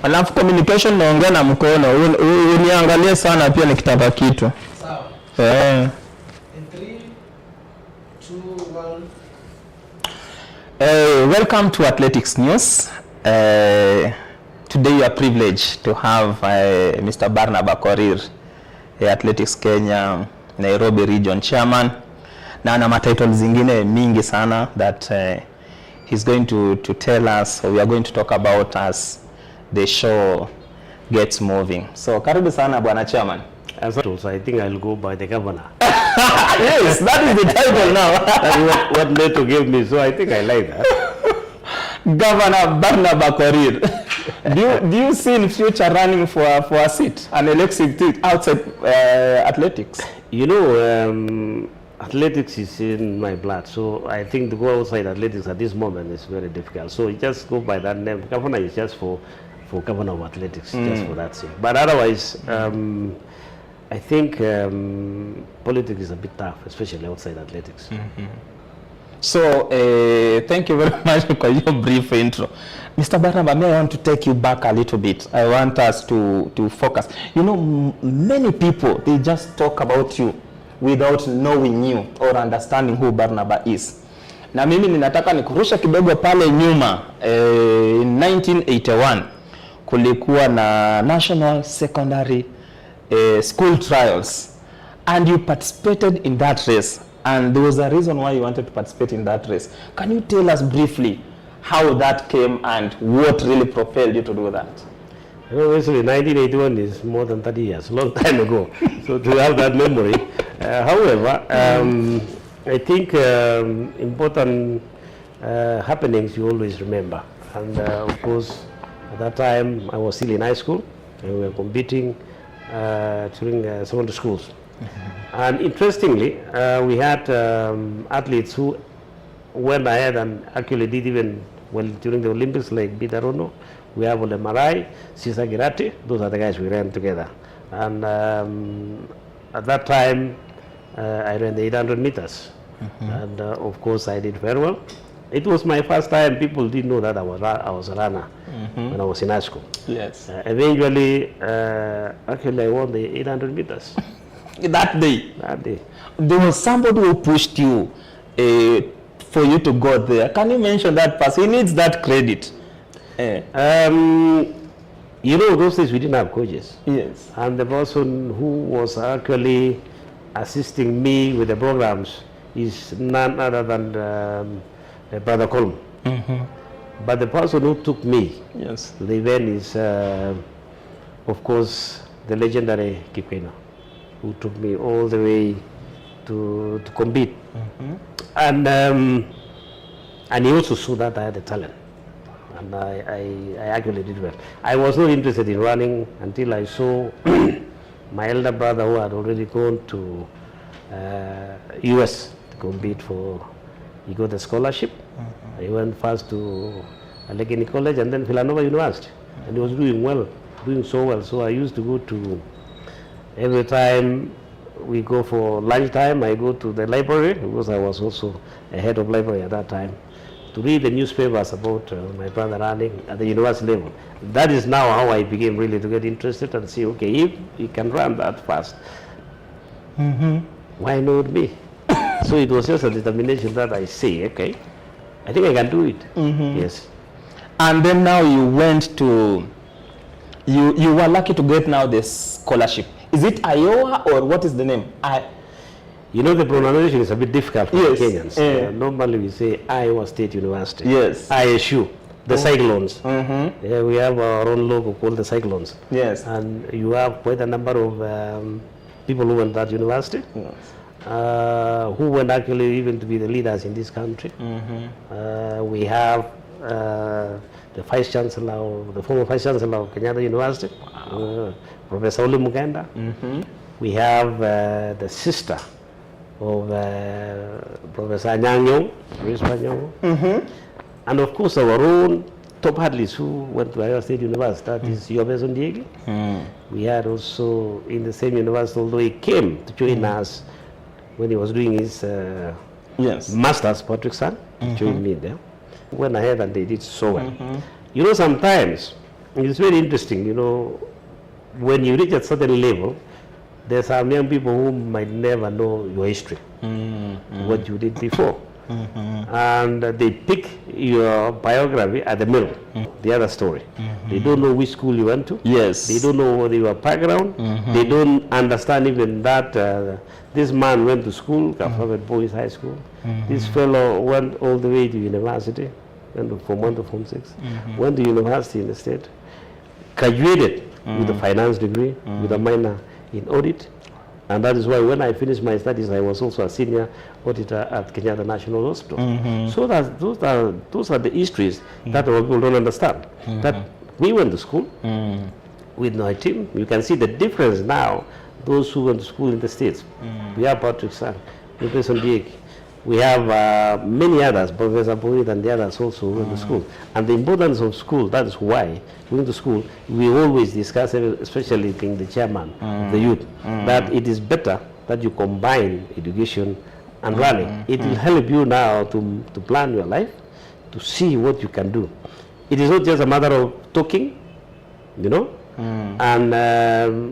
Alafu communication naongea na mkono. Uniangalie sana pia nikitaka kitu. Sawa. In 3 2 1. Welcome to Athletics News. Today you are privileged to have Mr. Barnaba KORIR, Athletics Kenya Nairobi Region Chairman. Na ana matitle zingine mingi sana that he's going to tell us, or we are going to talk about as the show gets moving. So karibu sana bwana chairman. As also, I think I'll go by the governor. Yes, that is the title now. That's what Leto gave me, so I think I like that. Governor Barnaba KORIR. do you see in future running for a seat, an elective seat outside athletics? You know, athletics is in my blood, so I think to go outside athletics at this moment is very difficult. So you just go by that name. Governor is just for governor of athletics, just for that sake. But otherwise, I think politics is a bit tough, especially outside athletics. So thank you very much for your brief intro. Mr. Barnaba, I want to take you back a little bit. I want us to focus. You know, many people, they just talk about you without knowing you or understanding who Barnaba is. Na mimi ninataka nikurusha kidogo pale nyuma. In 1981 kulikuwa na National Secondary School Trials, and you participated in that race, and there was a reason why you wanted to participate in that race. Can you tell us briefly how that came and what really propelled you to do that? You know, basically 1981 is more than 30 years, long time ago. So to have that memory. However, I think important happenings you always remember. And of course, at that time I was still in high school, and we were competing during secondary schools. And interestingly, we had athletes who went ahead and actually did even well during the Olympics, like Bitarono. We have Ole Marai, Sisa Girati. Those are the guys we ran together. And at that time, I ran the 800 meters. And of course, I did very well. It was my first time. People didn't know that I was a runner when I was in high school. Yes. Eventually, actually, I won the 800 meters. That day? That day. There was somebody who pushed you for you to go there. Can you mention that person? He needs that credit. You know, those days we didn't have coaches. Yes. And the person who was actually assisting me with the programs is none other than Brother Colm. But the person who took me to the event is, of course, the legendary Kipkeno, who took me all the way to compete. And he also saw that I had the talent. And I actually did well. I was not interested in running until I saw my elder brother, who had already gone to US to compete for, he got a scholarship. He went first to Allegheny College and then Villanova University. And he was doing well, doing so well. So I used to go to, every time we go for lunchtime, I go to the library, because I was also a head of library at that time, to read the newspapers about my brother running at the university level. That is now how I became really to get interested and see, okay, if he can run that fast, why not me? So it was just a determination that I say, okay, I think I can do it. Yes. And then now you went to, you were lucky to get now the scholarship. Is it Iowa or what is the name? You know, the pronunciation is a bit difficult for the Kenyans. Normally we say Iowa State University. Yes. ISU, the Cyclones. We have our own logo called the Cyclones. Yes. And you have quite a number of people who went to that university, who went actually even to be the leaders in this country. We have the Vice Chancellor, the former Vice Chancellor of Kenyatta University, Professor Oli Muganda. We have the sister of Professor Anyang Yong, and of course our own top athletes who went to Iowa State University, that is Yobe Zondiegi. We had also in the same university, although he came to join us when he was doing his master's, Patrick San, joined me there. Went ahead and they did so well. You know, sometimes It's very interesting, you know, when you reach a certain level, there's some young people who might never know your history, what you did before. And they pick your biography at the middle, the other story. They don't know which school you went to. Yes. They don't know what your background. They don't understand even that this man went to school, Kaphavet Boys High School. This fellow went all the way to university, went from 1 to Form 6, went to university in the state, graduated with a finance degree, with a minor in audit. And that is why when I finished my studies, I was also a senior auditor at Kenyatta National Hospital. So that those are the histories that our people don't understand. That we went to school with my team. You can see the difference now. Those who went to school in the States. We have Patrick Sang, Professor Diek. We have many others, Professor Boyd and the others also went to school. And the importance of school, that is why going to school, we always discuss, especially being the chairman of the youth, that it is better that you combine education and learning. It will help you now to plan your life, to see what you can do. It is not just a matter of talking, you know, and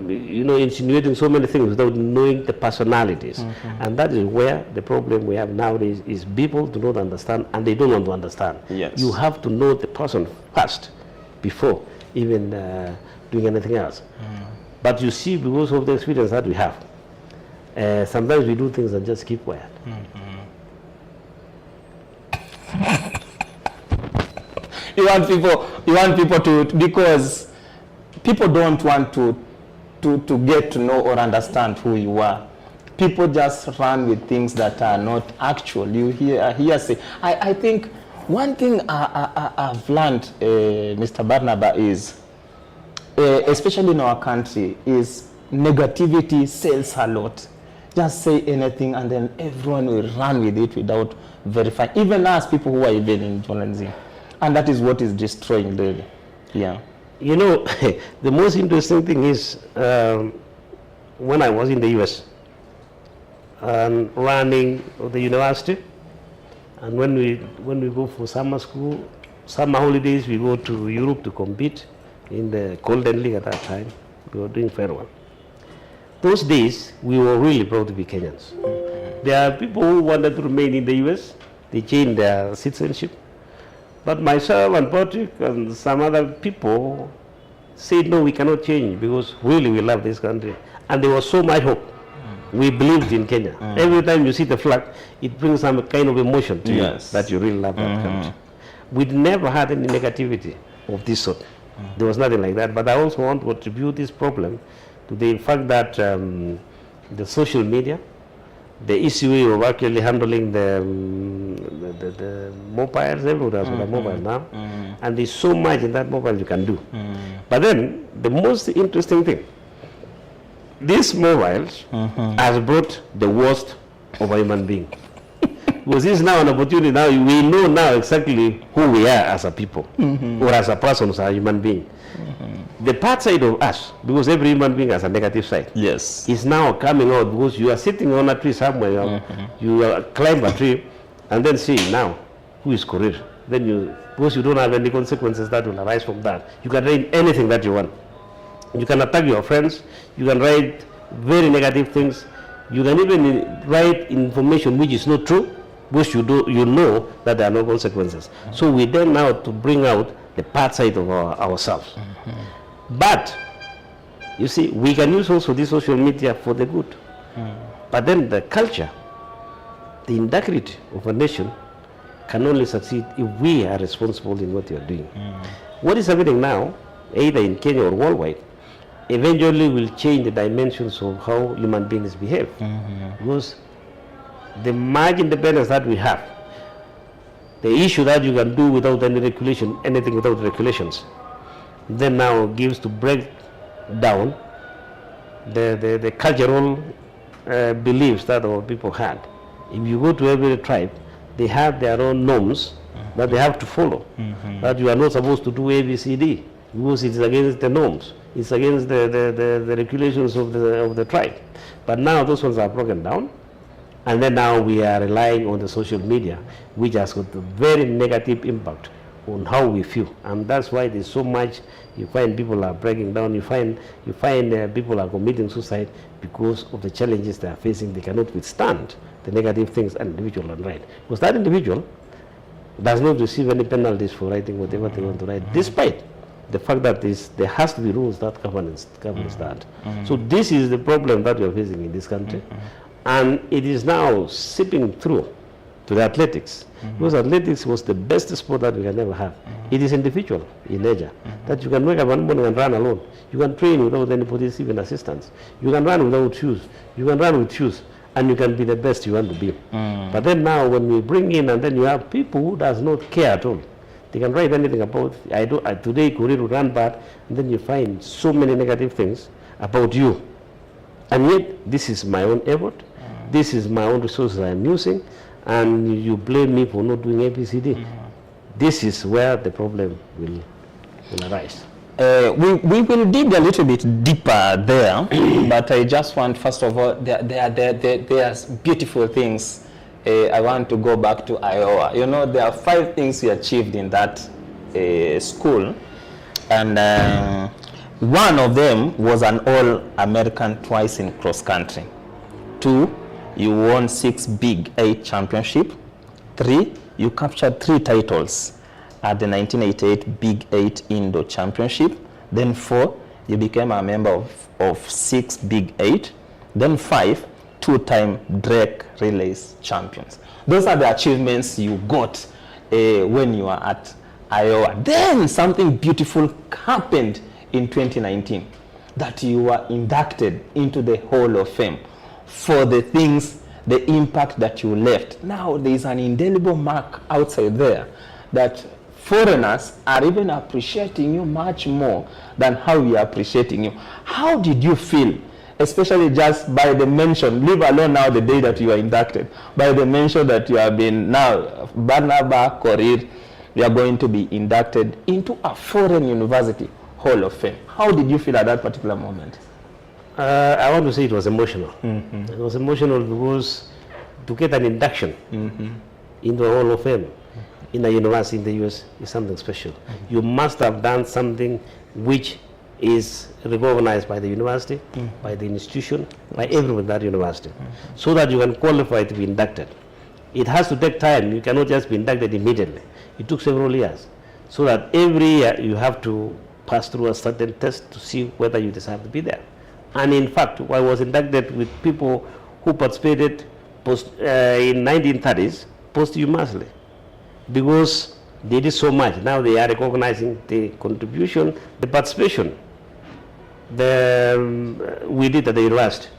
you know, insinuating so many things without knowing the personalities. And that is where the problem we have nowadays is people do not understand, and they don't want to understand. Yes. You have to know the person first before even doing anything else. But you see, because of the experience that we have, sometimes we do things and just keep quiet. You want people to, because people don't want to get to know or understand who you are. People just run with things that are not actual. You hear say. I think one thing I've learned, Mr. Barnaba, is, especially in our country, is negativity sells a lot. Just say anything and then everyone will run with it without verifying. Even us, people who are even in journalism. And that is what is destroying the, yeah. You know, the most interesting thing is when I was in the US and running the university, and when we go for summer school, summer holidays, we go to Europe to compete in the Golden League at that time. We were doing very well. Those days, we were really proud to be Kenyans. There are people who wanted to remain in the US. They changed their citizenship. But myself and Patrick and some other people said, no, we cannot change because really we love this country. And there was so much hope. We believed in Kenya. Every time you see the flag, it brings some kind of emotion to you that you really love that country. We never had any negativity of this sort. There was nothing like that. But I also want to attribute this problem to the fact that the social media, the easy way of actually handling the mobiles, everyone has got a mobile now, and there's so much in that mobile you can do. But then, the most interesting thing, these mobiles has brought the worst of a human being. Because this is now an opportunity, now we know now exactly who we are as a people, or as a person, as a human being. The bad side of us, because every human being has a negative side, is now coming out because you are sitting on a tree somewhere, you climb a tree, and then see now who is KORIR. Then you, because you don't have any consequences that will arise from that, you can write anything that you want. You can attack your friends, you can write very negative things, you can even write information which is not true, because you know that there are no consequences. So we then now to bring out the bad side of ourselves. But you see, we can use also this social media for the good. But then the culture, the integrity of a nation can only succeed if we are responsible in what we are doing. What is happening now, either in Kenya or worldwide, eventually will change the dimensions of how human beings behave. Because the much independence that we have, the issue that you can do without any regulation, anything without regulations, then now gives to break down the cultural beliefs that our people had. If you go to every tribe, they have their own norms that they have to follow. That you are not supposed to do ABCD because it's against the norms. It's against the regulations of the tribe. But now those ones are broken down. And then now we are relying on the social media, which has got a very negative impact on how we feel, and that's why there's so much. You find people are breaking down. You find people are committing suicide because of the challenges they are facing. They cannot withstand the negative things an individual can write, because that individual does not receive any penalties for writing whatever they want to write, despite the fact that there has to be rules that governs that. So this is the problem that we are facing in this country, and it is now seeping through to the athletics, because athletics was the best sport that we can ever have. It is individual in nature, that you can wake up one morning and run alone. You can train without anybody's even assistance. You can run without shoes. You can run with shoes, and you can be the best you want to be. But then now when we bring in, and then you have people who does not care at all. They can write anything about, today KORIR will run bad, and then you find so many negative things about you. And yet, this is my own effort. This is my own resources I'm using, and you blame me for not doing ABCD. This is where the problem will arise. We will dig a little bit deeper there, but I just want, first of all, there's beautiful things. I want to go back to Iowa. You know, there are 5 things you achieved in that school, and one of them was an All-American twice in cross-country. 2, you won 6 Big 8 championship. 3, you captured 3 titles at the 1988 Big 8 Indo Championship. Then 4, you became a member of 6 Big 8. Then 5, 2-time Drake Relays champions. Those are the achievements you got when you were at Iowa. Then something beautiful happened in 2019, that you were inducted into the Hall of Fame for the things, the impact that you left. Now there is an indelible mark outside there that foreigners are even appreciating you much more than how we are appreciating you. How did you feel? Especially just by the mention, leave alone now the day that you are inducted, by the mention that you have been now, BARNABA, KORIR, you are going to be inducted into a foreign university Hall of Fame. How did you feel at that particular moment? I want to say it was emotional. It was emotional because to get an induction into a Hall of Fame in a university in the US is something special. You must have done something which is recognized by the university, by the institution, by everyone in that university, so that you can qualify to be inducted. It has to take time. You cannot just be inducted immediately. It took several years, so that every year you have to pass through a certain test to see whether you deserve to be there. And in fact, I was inducted with people who participated in 1930s posthumously, because they did so much. Now they are recognizing the contribution, the participation we did at the university,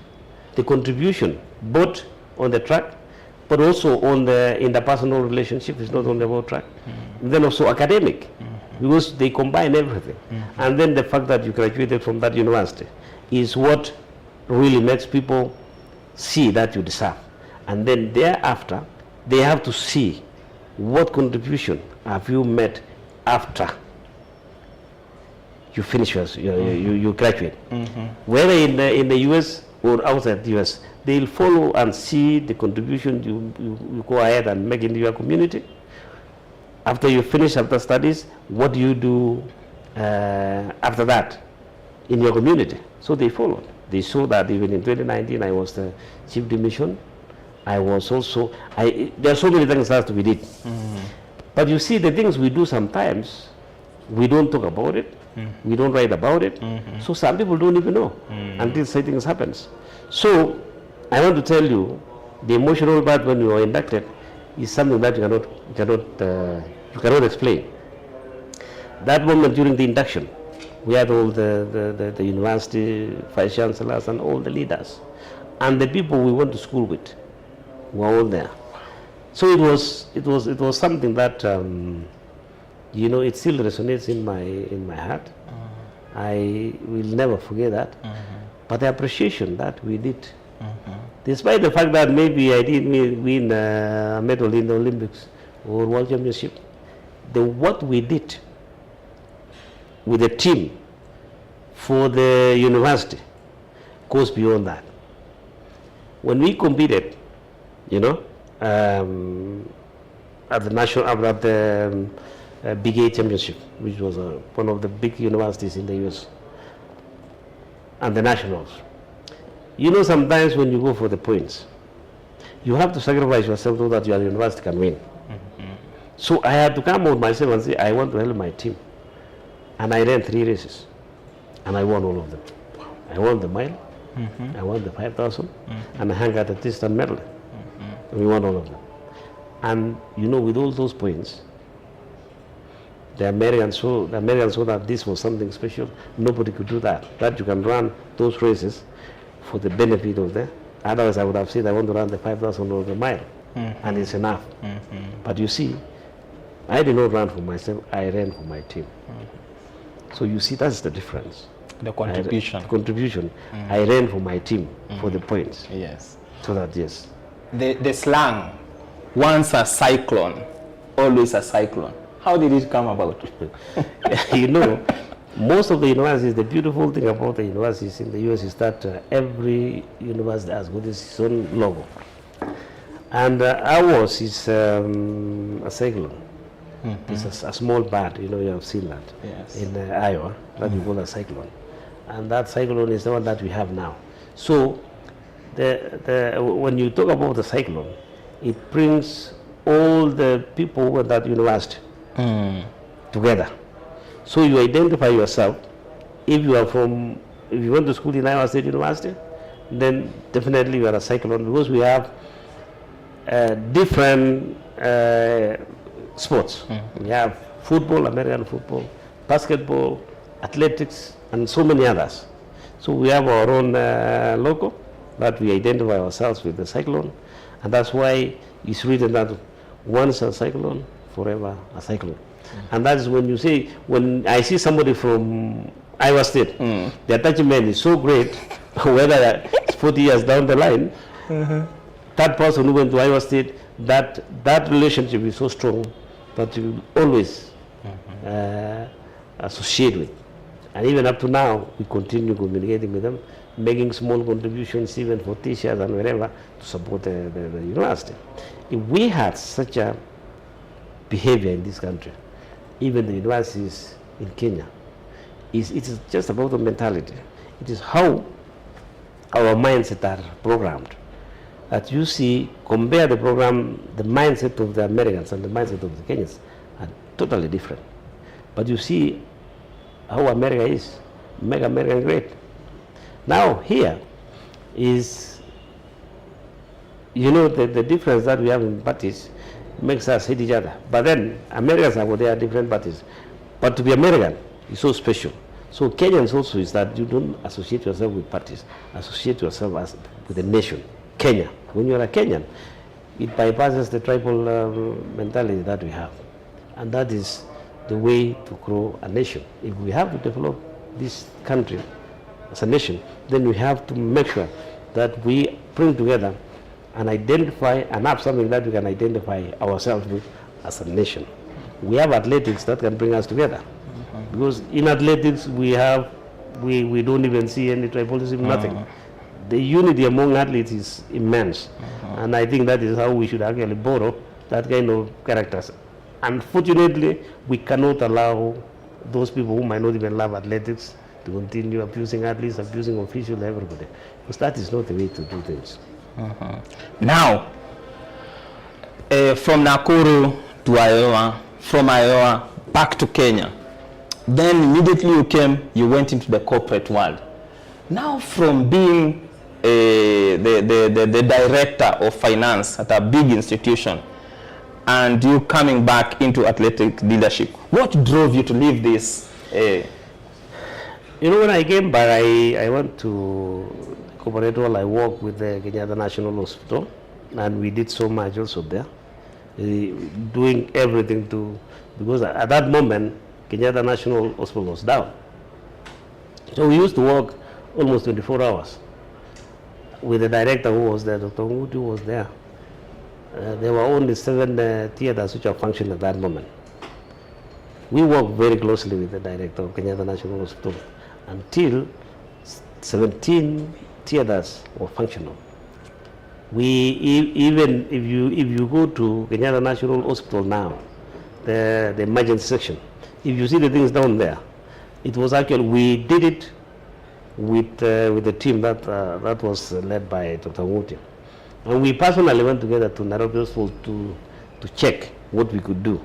the contribution both on the track, but also on the interpersonal relationship. Is not only about track, and then also academic, because they combine everything. And then the fact that you graduated from that university is what really makes people see that you deserve. And then thereafter, they have to see what contribution have you made after you finish you graduate. Whether in the US or outside the US, they'll follow and see the contribution you go ahead and make into your community. After you finish after studies, what do you do after that in your community? So they followed. They saw that even in 2019, I was the chief demission. I was also, there are so many things that we did. But you see, the things we do sometimes, we don't talk about it. We don't write about it. So some people don't even know until such things happens. So I want to tell you, the emotional part when you are inducted is something that you cannot explain. That moment during the induction, we had all the university vice chancellors and all the leaders, and the people we went to school with were all there. So it was something that you know, it still resonates in my heart. I will never forget that. But the appreciation that we did, despite the fact that maybe I didn't win a medal in the Olympics or World Championship, what we did with the team for the university goes beyond that. When we competed, you know, at the national, at the Big 8 championship, which was one of the big universities in the US, and the nationals. You know, sometimes when you go for the points, you have to sacrifice yourself so that your university can win. So I had to come out myself and say, I want to help my team. And I ran 3 races, and I won all of them. I won the mile, I won the 5,000, and I hung out the distance medal. We won all of them. And you know, with all those points, the Americans saw that this was something special. Nobody could do that. That you can run those races for the benefit of them. Otherwise, I would have said I want to run the 5,000 or the mile, and it's enough. But you see, I did not run for myself. I ran for my team. So you see, that's the difference. The contribution. Contribution. I ran for my team for the points. Yes. So that, yes. The slang, once a cyclone, always a cyclone. How did it come about? You know, most of the universities, the beautiful thing about the universities in the US is that every university has got its own logo. And ours is a cyclone. It's a small bird, you know, you have seen that in Iowa, that we call a cyclone. And that cyclone is the one that we have now. So when you talk about the cyclone, it brings all the people at that university together. So you identify yourself. If you went to school in Iowa State University, then definitely you are a cyclone, because we have different sports. We have football, American football, basketball, athletics, and so many others. So we have our own logo that we identify ourselves with the cyclone, and that's why it's written that once a cyclone, forever a cyclone. And that is when you say, when I see somebody from Iowa State, the attachment is so great, whether it's 40 years down the line, that person who went to Iowa State, that relationship is so strong that you always associate with. And even up to now, we continue communicating with them, making small contributions even for t-shirts and whatever to support the university. If we had such a behavior in this country, even the universities in Kenya, it is just about the mentality. It is how our mindset are programmed. That you see, compare the program, the mindset of the Americans and the mindset of the Kenyans are totally different. But you see how America is, make America great. Now here is, you know, the difference that we have in parties makes us hate each other. But then Americans have their different parties. But to be American is so special. So Kenyans also is that you don't associate yourself with parties, associate yourself with a nation. Kenya. When you are a Kenyan, it bypasses the tribal mentality that we have. And that is the way to grow a nation. If we have to develop this country as a nation, then we have to make sure that we bring together and identify and have something that we can identify ourselves with as a nation. We have athletics that can bring us together. Because in athletics we don't even see any tribalism, nothing. The unity among athletes is immense. And I think that is how we should actually borrow that kind of characters. Unfortunately, we cannot allow those people who might not even love athletics to continue abusing athletes, abusing officials, everybody. Because that is not the way to do things. Now, from Nakuru to Iowa, from Iowa back to Kenya. Then immediately you went into the corporate world. Now from being the director of finance at a big institution, and you coming back into athletic leadership, what drove you to leave this? You know, when I came back, I went to corporate world. I worked with the Kenyatta National Hospital, and we did so much also there, doing everything because at that moment, Kenyatta National Hospital was down. So we used to work almost 24 hours with the director who was there, Dr. Ngutu was there. There were only 7 theaters which are functioning at that moment. We worked very closely with the director of Kenyatta National Hospital until 17 theaters were functional. Even if you go to Kenyatta National Hospital now, the emergency section. If you see the things down there, it was actually, we did it with the team that was led by Dr. Nguti. And we personally went together to Nairobi Hospital to check what we could do.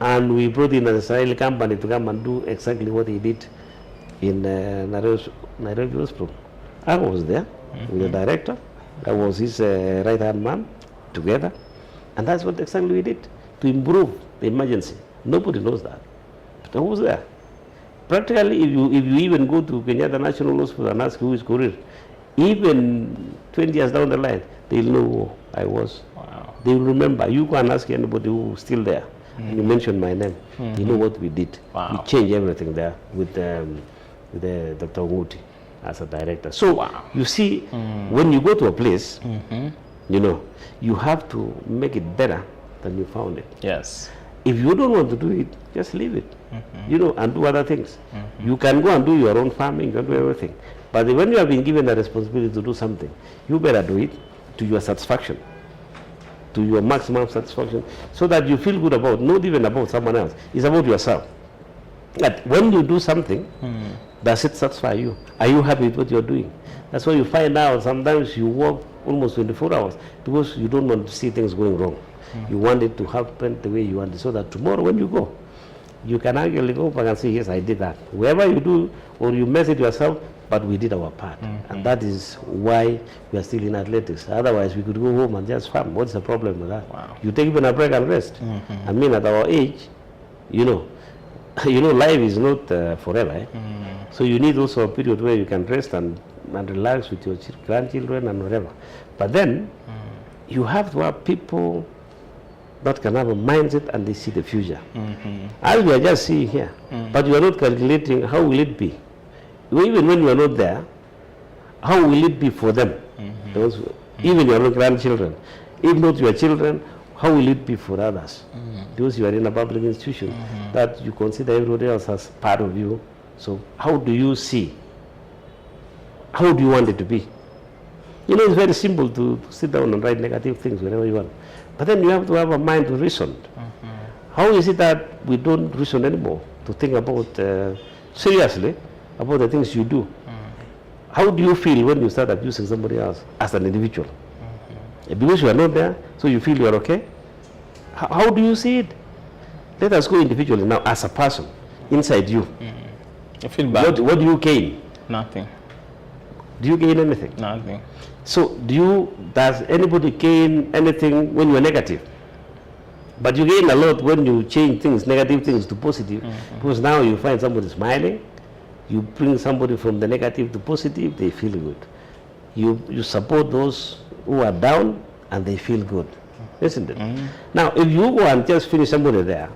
And we brought in an Israeli company to come and do exactly what he did in Nairobi Hospital. I was there with the director. I was his right-hand man together. And that's what exactly we did to improve the emergency. Nobody knows that. But I was there. Practically, if you even go to Kenyatta National Hospital and ask who is KORIR, even 20 years down the line, they'll know who I was. Wow. They will remember. You go and ask anybody who's still there. You mention my name. You know what we did. Wow. We changed everything there with the Dr. Nguti as a director. So you see, when you go to a place, you know, you have to make it better than you found it. Yes. If you don't want to do it, just leave it, you know, and do other things. You can go and do your own farming, you can do everything. But when you have been given the responsibility to do something, you better do it to your satisfaction, to your maximum satisfaction, so that you feel good about, not even about someone else, it's about yourself. That when you do something, does it satisfy you? Are you happy with what you're doing? That's why you find out sometimes you work almost 24 hours because you don't want to see things going wrong. You want it to happen the way you want it, so that tomorrow when you go, you can actually go back and say, yes, I did that. Wherever you do, or you mess it yourself, but we did our part. And that is why we are still in athletics. Otherwise, we could go home and just farm. What's the problem with that? Wow. You take even a break and rest. I mean, at our age, you know, life is not forever. Eh? So you need also a period where you can rest and relax with your grandchildren and whatever. But then, you have to have people that can have a mindset and they see the future. As we are just seeing here, but you are not calculating how will it be. Even when you are not there, how will it be for them? Those, even your own grandchildren. If not your children, how will it be for others? Because you are in a public institution that you consider everybody else as part of you. So how do you see? How do you want it to be? You know, it's very simple to sit down and write negative things whenever you want. But then you have to have a mind to reason. How is it that we don't reason anymore? To think about, seriously, about the things you do. How do you feel when you start abusing somebody else as an individual? Because you are not there, so you feel you are okay? How do you see it? Let us go individually now as a person, inside you. You feel bad? What do you gain? Nothing. Do you gain anything? Nothing. So does anybody gain anything when you are negative? But you gain a lot when you change things, negative things to positive, because now you find somebody smiling, you bring somebody from the negative to positive, they feel good. You support those who are down and they feel good, isn't it? Now, if you go and just finish somebody there,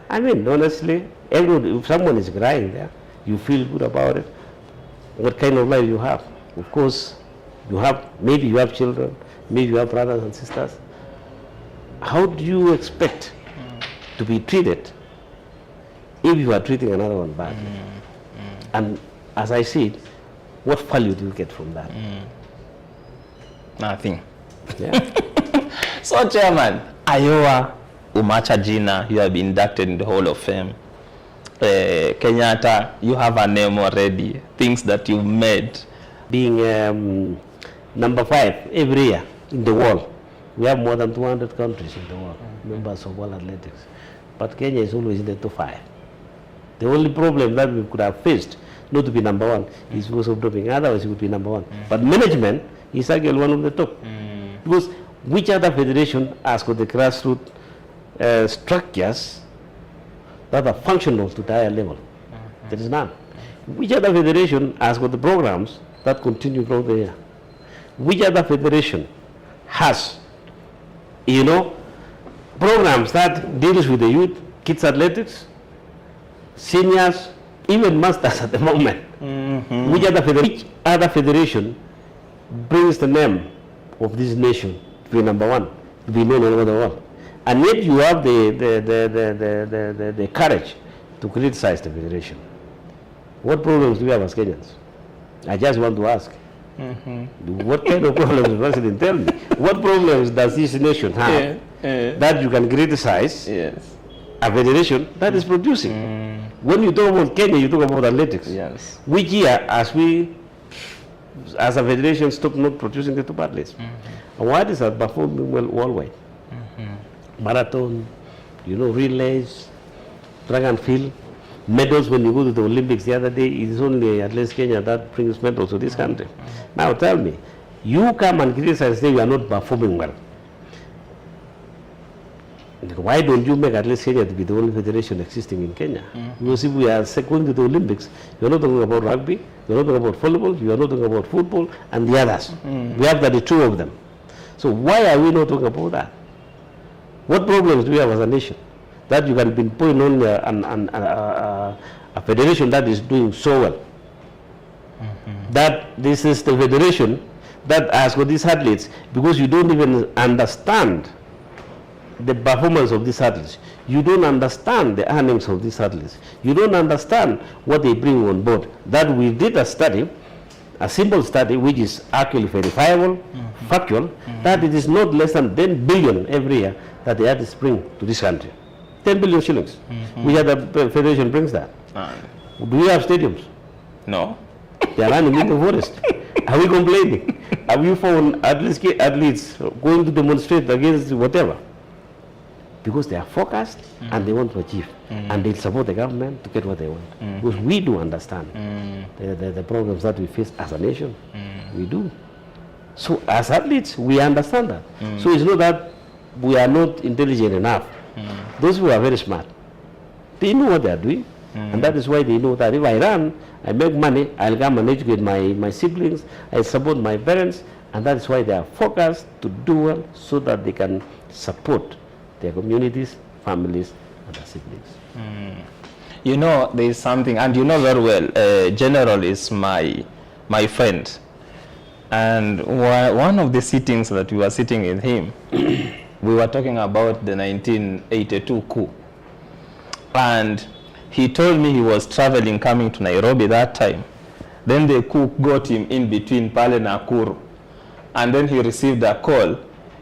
I mean, honestly, if someone is crying there, you feel good about it. What kind of life you have? Of course, maybe you have children, maybe you have brothers and sisters. How do you expect to be treated if you are treating another one badly? And as I said, what value do you get from that? Nothing. Yeah. So, Chairman, Iowa, Umacha Jina, you have been inducted in the Hall of Fame. Kenyatta, you have a name already, things that you've made. Being number 5 every year in the world. We have more than 200 countries in the world, members of World Athletics. But Kenya is always in the top 5. The only problem that we could have faced, not to be number 1, is because of doping. Otherwise, it would be number 1. But management is actually one of the top. Because which other federation has got the grassroots structures that are functional to the higher level? There is none. Which other federation has got the programs that continue throughout the year? Which other federation has, programs that deals with the youth, kids athletics, seniors, even masters at the moment? Which other federation brings the name of this nation to be number 1, to be known all over the world? And yet you have the courage to criticize the federation. What problems do we have as Kenyans? I just want to ask. What kind of problems, President, tell me? What problems does this nation have that you can criticize and a federation that is producing. When you talk about Kenya, you talk about athletics. Yes. Which year, as a federation, stop not producing the top athletes? And why is that performing well worldwide? Marathon, relays, track and field, medals. When you go to the Olympics the other day, it is only at least Kenya that brings medals to this country. Now tell me, you come and criticize say you are not performing well. Why don't you make at least Kenya to be the only federation existing in Kenya? Because if we are going to the Olympics, you are not talking about rugby, you are not talking about volleyball, you are not talking about football, and the others. We have 32 of them. So why are we not talking about that? What problems do we have as a nation that you can pinpoint on a federation that is doing so well? That this is the federation that has got these athletes, because you don't even understand the performance of these athletes. You don't understand the earnings of these athletes. You don't understand what they bring on board. That we did a study, a simple study, which is actually verifiable, factual, that it is not less than 10 billion every year that the artists bring to this country. 10 billion shillings. Which other federation brings that? Do we have stadiums? No. They are running into the forest. Are we complaining? Have you found athletes going to demonstrate against whatever? Because they are focused and they want to achieve. And they support the government to get what they want. Because we do understand the problems that we face as a nation. We do. So as athletes, we understand that. So it's not that we are not intelligent enough. Those who are very smart, they know what they are doing. And that is why they know that if I run, I make money, I'll come and educate my siblings, I support my parents, and that is why they are focused to do well so that they can support their communities, families, and their siblings. There is something, and you know very well, General is my friend. And one of the sittings that we were sitting with him, we were talking about the 1982 coup. And he told me he was traveling, coming to Nairobi that time. Then the coup got him in between Pale and Nakuru. And then he received a call,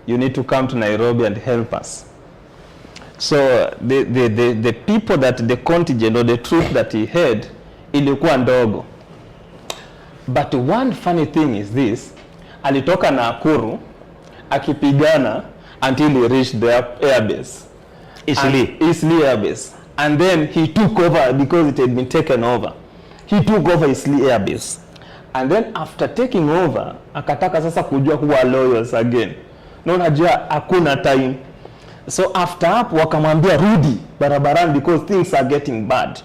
you need to come to Nairobi and help us. So the people that the contingent or the troop that he had, ilikuwa ndogo. But one funny thing is this, alitoka Nakuru, akipigana until he reached the airbase. Isli airbase. And then he took over because it had been taken over. He took over Isli airbase. And then after taking over, akataka sasa kujua kuwa loyals again. Na unajua hakuna time. So after hapo wakamwambia rudi barabarani because things are getting bad.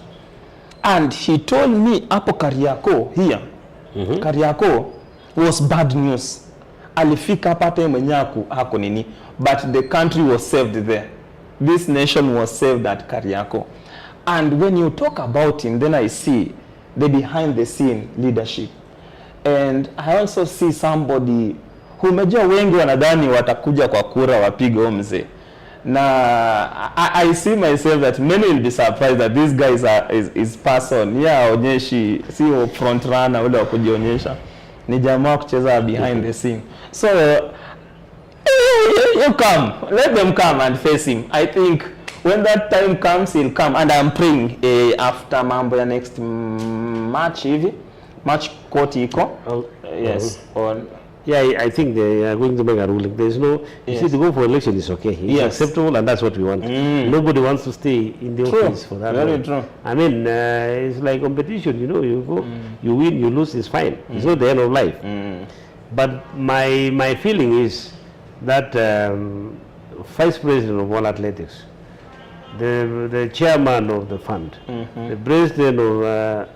And he told me hapo Kariako here. Kariako was bad news. Alifika hapa hata mwenyewe hako nini, but the country was saved there. This nation was saved at Kariako. And when you talk about him, then I see the behind the scene leadership. And I also see somebody who umejua wengi wanadhani watakuja kwa kura wapige mzee. Na I see myself that many will be surprised that this guy is person. Yeah, onyeshi sio front runner ule wa kujionyesha. Ni jamaa kucheza behind the scene. So you come, let them come and face him. I think when that time comes, he'll come. And I'm praying after mambo ya next March hivi. March koti iko. Yes. I think they are going to make a ruling. There is no, you see, to go for election is okay. It's acceptable, and that's what we want. Nobody wants to stay in the office for that long. Very true. I mean, it's like competition, you go, you win, you lose, it's fine. It's not the end of life. But my feeling is that Vice President of World Athletics, the chairman of the fund, the president of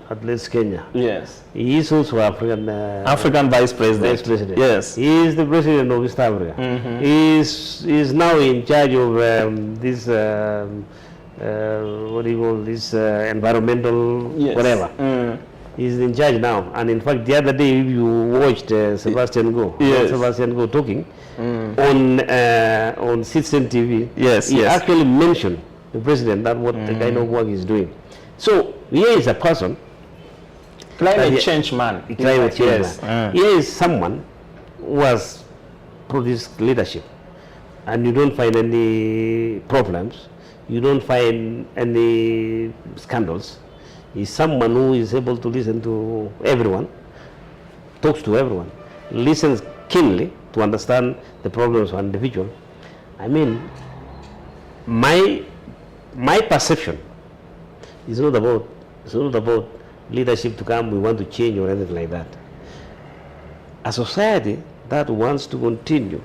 Athletics Kenya. Yes. He is also African Vice President. Yes. He is the president of East Africa. He is now in charge of this what do you call this environmental whatever. He's in charge now. And in fact, the other day, if you watched Sebastian Go talking on Citizen TV, he actually mentioned the president that what the kind of work he's doing. So here is a person, climate change man. Climate change man. Here is someone who has produced leadership, and you don't find any problems. you don't find any scandals. He's someone who is able to listen to everyone, talks to everyone, listens keenly to understand the problems of an individual. I mean, my perception is not about leadership to come, we want to change or anything like that. A society that wants to continue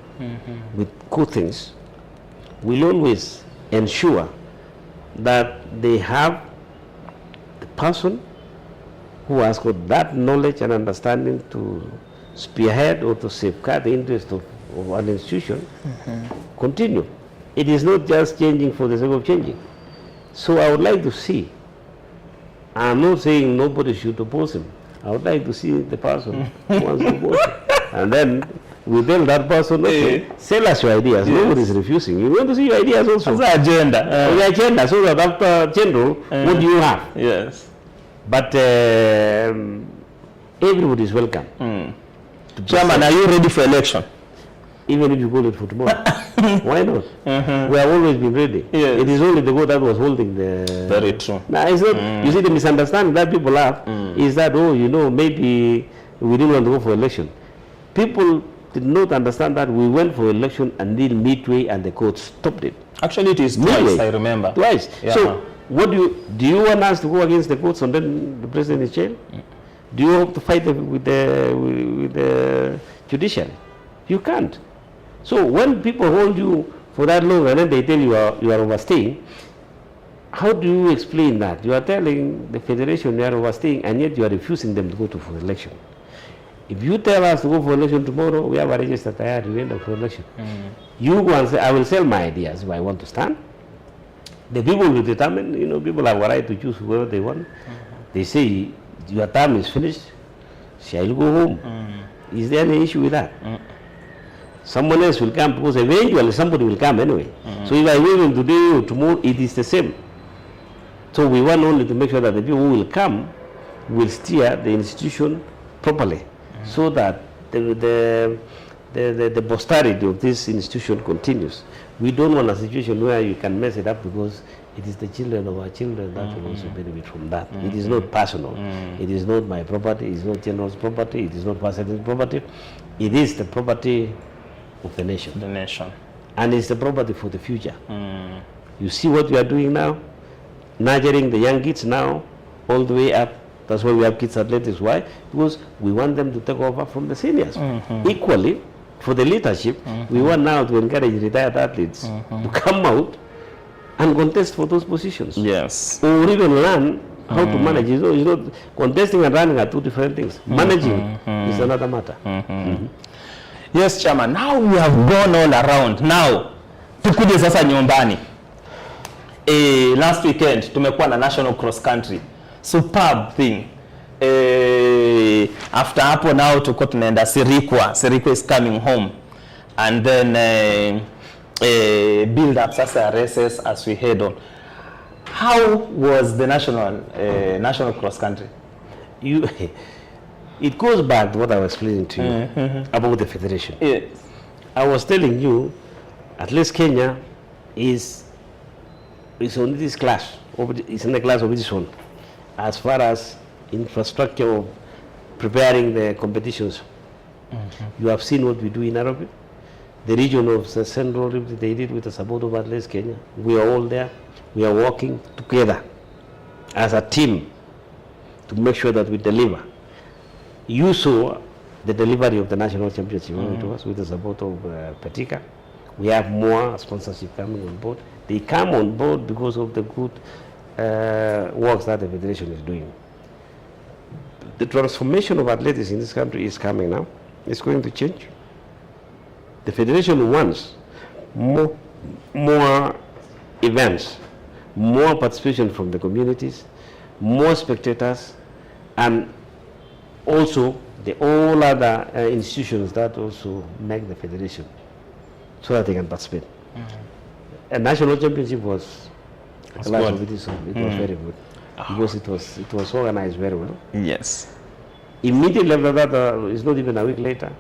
with good things will always ensure that they have the person who has got that knowledge and understanding to spearhead or to safeguard the interest of an institution continue. It is not just changing for the sake of changing. So I would like to see, I'm not saying nobody should oppose him. I would like to see the person who wants to oppose him. And then we tell that person, okay, sell us your ideas. Yes. Nobody is refusing. You want to see your ideas also. That's the agenda. The agenda, so that after general, what do you have? Yes. But everybody is welcome. Chairman, are you ready for election? Even if you call it for tomorrow. Why not? We have always been ready. Yes. It is only the God that was holding the... Very true. Now, it's not, you see, the misunderstanding that people have is that, oh, you know, maybe we didn't want to go for election. People did not understand that we went for election until midway and the court stopped it. Actually, it is twice, I remember. Twice. Yeah. So, what do you want us to go against the courts and then the president is jail? Do you hope to fight with the judiciary? You can't. So when people hold you for that long and then they tell you are overstaying, how do you explain that? You are telling the federation you are overstaying and yet you are refusing them to go for election. If you tell us to go for election tomorrow, we have a register tired, we end up for election. You go and say, I will sell my ideas if I want to stand. The people will determine, you know, people have a right to choose whoever they want. They say, your term is finished, shall you go home? Is there any issue with that? Someone else will come because eventually somebody will come anyway. So if I wait him today or tomorrow, it is the same. So we want only to make sure that the people who will come will steer the institution properly so that the posterity of this institution continues. We don't want a situation where you can mess it up because it is the children of our children that will also benefit from that. It is not personal. It is not my property. It is not General's property. It is not President's property. It is the property of the nation. The nation. And it's the property for the future. You see what we are doing now? Nurturing the young kids now all the way up. That's why we have kids athletics. Why? Because we want them to take over from the seniors. Equally, for the leadership, we want now to encourage retired athletes to come out and contest for those positions. Yes. Or even learn how to manage. You know, contesting and running are two different things. Managing is another matter. Yes, Chairman. Now we have gone all around. Now, tukuje sasa nyumbani. Last weekend, tumekuwa na national cross country. Superb thing. After hapo now tuko tunaenda SIRIKWA. SIRIKWA is coming home. And then build up sasa races as we head on. How was the national cross country? It goes back to what I was explaining to you about the federation. Yes. I was telling you, at least Kenya is on this class. It's in the class of its own, as far as infrastructure of preparing the competitions. You have seen what we do in Nairobi. The region of the Central Rift, they did with the support of at least Kenya. We are all there. We are working together as a team to make sure that we deliver. You saw the delivery of the national championship to us with the support of Petika. We have more sponsorship coming on board. They come on board because of the good works that the federation is doing. The transformation of athletics in this country is coming now. It's going to change. The federation wants more events, more participation from the communities, more spectators, and also the all other institutions that also make the federation so that they can participate. A national championship was it was very good because it was organized very well. Yes. Immediately after that, it's not even a week later,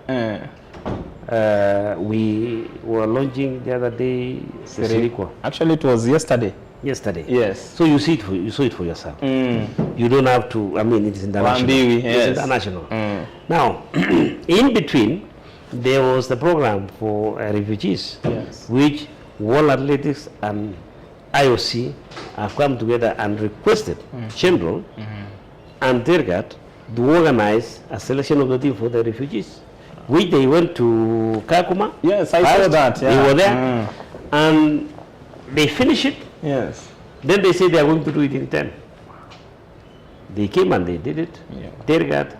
we were launching the other day SIRIKWA. Actually, it was yesterday. yesterday. Yes. So you saw it for yourself. You don't have to. I mean, it's international. Wambiwi, yes. It's international. Now, in between, there was the program for refugees, Yes. which World Athletics and IOC have come together and requested General and Tergat to organize a selection of the team for the refugees, which they went to Kakuma. Yes, I saw that. Yeah. They were there, and they finished it. Yes. Then they said they are going to do it in 10. They came and they did it. Yeah. Tergat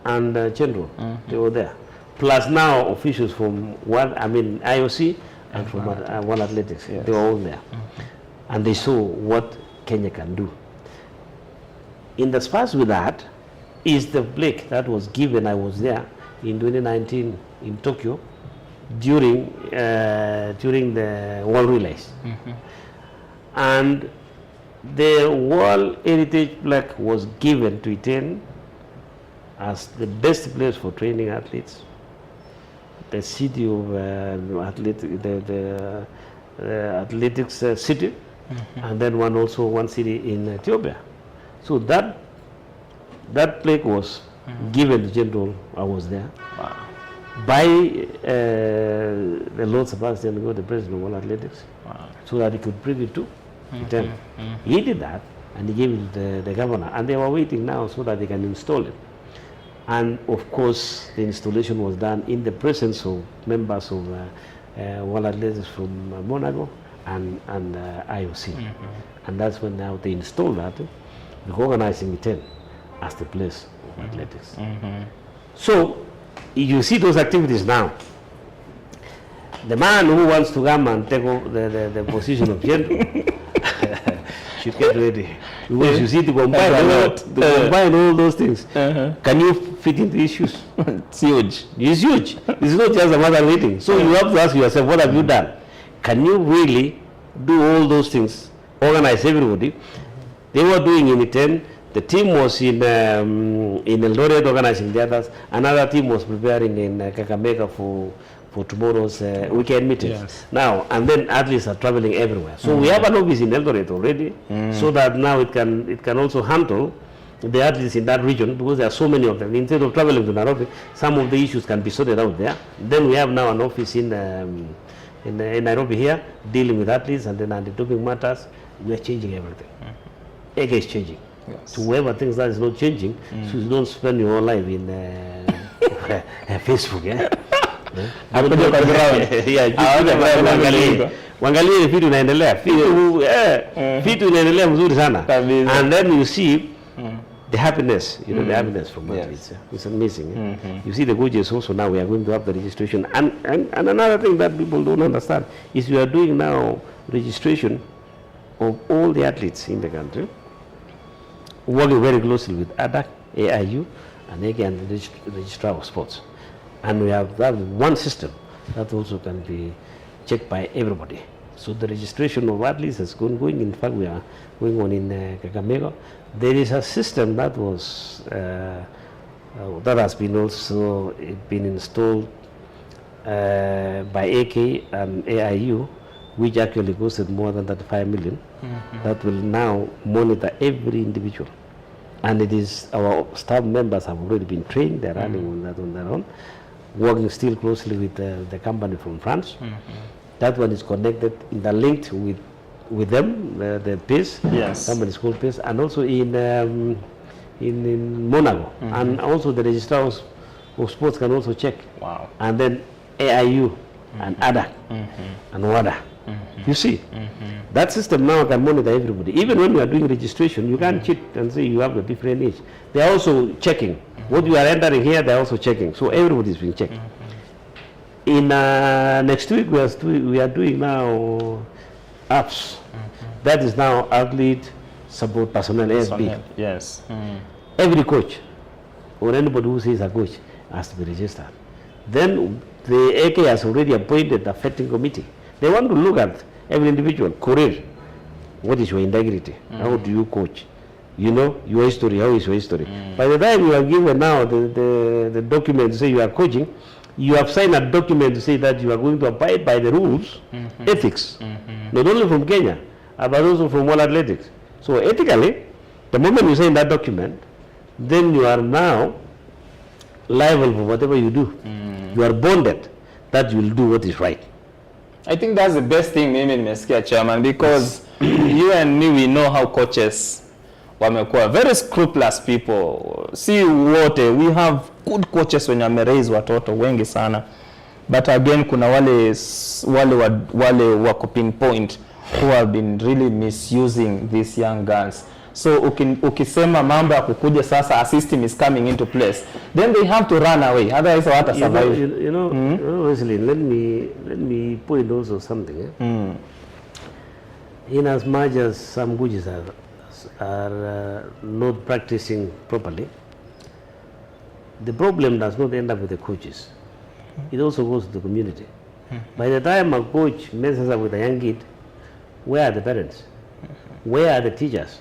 and General, they were there. Plus now officials from IOC and from World Athletics, they were all there. And they saw what Kenya can do. In the space with that is the plaque that was given. I was there in 2019 in Tokyo during the World Relays. And the World Heritage plaque was given to Iten as the best place for training athletes. The city of the athletics city, and then one city in Ethiopia. So that plaque was given to General. I was there. Wow. By the Lord Sebastian Go, the president of World Athletics, so that he could bring it to them. He did that, and he gave it to the governor, and they were waiting now so that they can install it. And of course, the installation was done in the presence of members of World Athletics from Monaco and IOC. And that's when now they installed that, recognizing it as the place of athletics. So, you see those activities now. The man who wants to come and take over the position of general should get ready. Because you see, to combine all those things, can you fit into issues? It's huge. It's huge. It's not just a matter of waiting. So you have to ask yourself, what have you done? Can you really do all those things, organize everybody? They were doing in Iten. The team was in Eldoret organizing the others. Another team was preparing in Kakamega for tomorrow's weekend meetings. Yes. Now, and then athletes are traveling everywhere. So we have an office in Eldoret already, so that now it can also handle the athletes in that region, because there are so many of them. Instead of traveling to Nairobi, some of the issues can be sorted out there. Then we have now an office in Nairobi here, dealing with athletes, and then anti-doping matters. We are changing everything. AK is changing. Yes. So whoever thinks that is not changing, so you don't spend your whole life in Facebook. Wangalie vitu inaendelea, vitu inaendelea mzuri sana. And then you see the happiness, the happiness from athletes. It's amazing. You see the coaches also now, we are going to have the registration. And another thing that people don't understand is we are doing now registration of all the athletes in the country, working very closely with ADAC, AIU, and again the Registrar of Sports. And we have that one system that also can be checked by everybody. So the registration of athletes is going. In fact, we are going on in Kakamega. There is a system that was that has been also been installed by AK and AIU, which actually costed more than 35 million. That will now monitor every individual. And it is our staff members have already been trained. They're running on that on their own, working still closely with the company from France. That one is connected, interlinked with them, the PIS, somebody is called PIS, and also in Monaco. And also the registrars of sports can also check. Wow. And then AIU and ADA and WADA. You see, that system now can monitor everybody. Even when you are doing registration, you can't cheat and say you have a different age. They are also checking. What you are entering here, they are also checking. So everybody is being checked. In next week, we are doing now apps. That is now athlete support personnel, ASB. Yes. Every coach or anybody who says a coach has to be registered. Then the AK has already appointed a vetting committee. They want to look at every individual. KORIR, what is your integrity? How do you coach? You know, your history, how is your history? By the time you are given now the document to say you are coaching, you have signed a document to say that you are going to abide by the rules, ethics, not only from Kenya, but also from World Athletics. So ethically, the moment you sign that document, then you are now liable for whatever you do. You are bonded that you will do what is right. I think that's the best thing mimi nimesikia chairman, because you and me, we know how coaches wamekuwa very scrupulous people. Si wote, we have good coaches wenye wameraise watoto wengi sana, but again kuna wale wako pinpoint who have been really misusing these young girls. So ukisema mambo ya kukuja sasa, a system is coming into place, then they have to run away, otherwise hawata survive. You know, Wesley, let me point also something. In as much as some coaches are not practicing properly, the problem does not end up with the coaches. It also goes to the community. By the time a coach messes up with a young kid, where are the parents? Where are the teachers?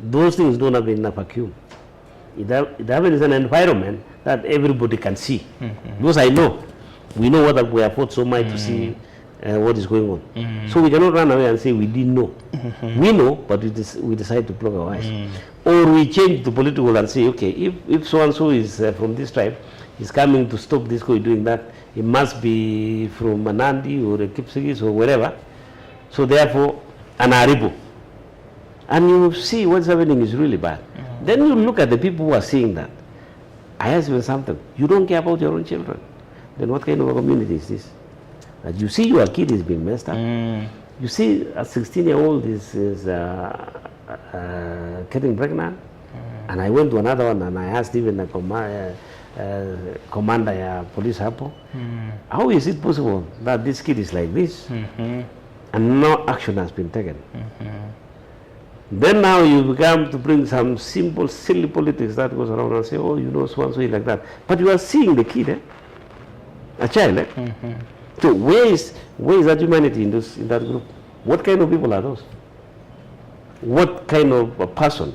Those things don't have enough vacuum. It happens in an environment that everybody can see. Because we know what we have fought so much to see what is going on. So we cannot run away and say we didn't know. We know, but we decide to plug our eyes. Or we change the political and say, okay, if so-and-so is from this tribe, is coming to stop this guy doing that, it must be from Manandi or a Kipsigis or wherever. So therefore, an Aribo. And you see what's happening is really bad. Then you look at the people who are seeing that. I ask you something. You don't care about your own children. Then what kind of a community is this? That you see your kid is being messed up. You see a 16-year-old is getting pregnant. And I went to another one and I asked even the commander of police hapo, how is it possible that this kid is like this and no action has been taken? Then now you become to bring some simple, silly politics that goes around and say, oh, you know, so and so like that. But you are seeing the kid, a child. So where is that humanity in that group? What kind of people are those? What kind of a person?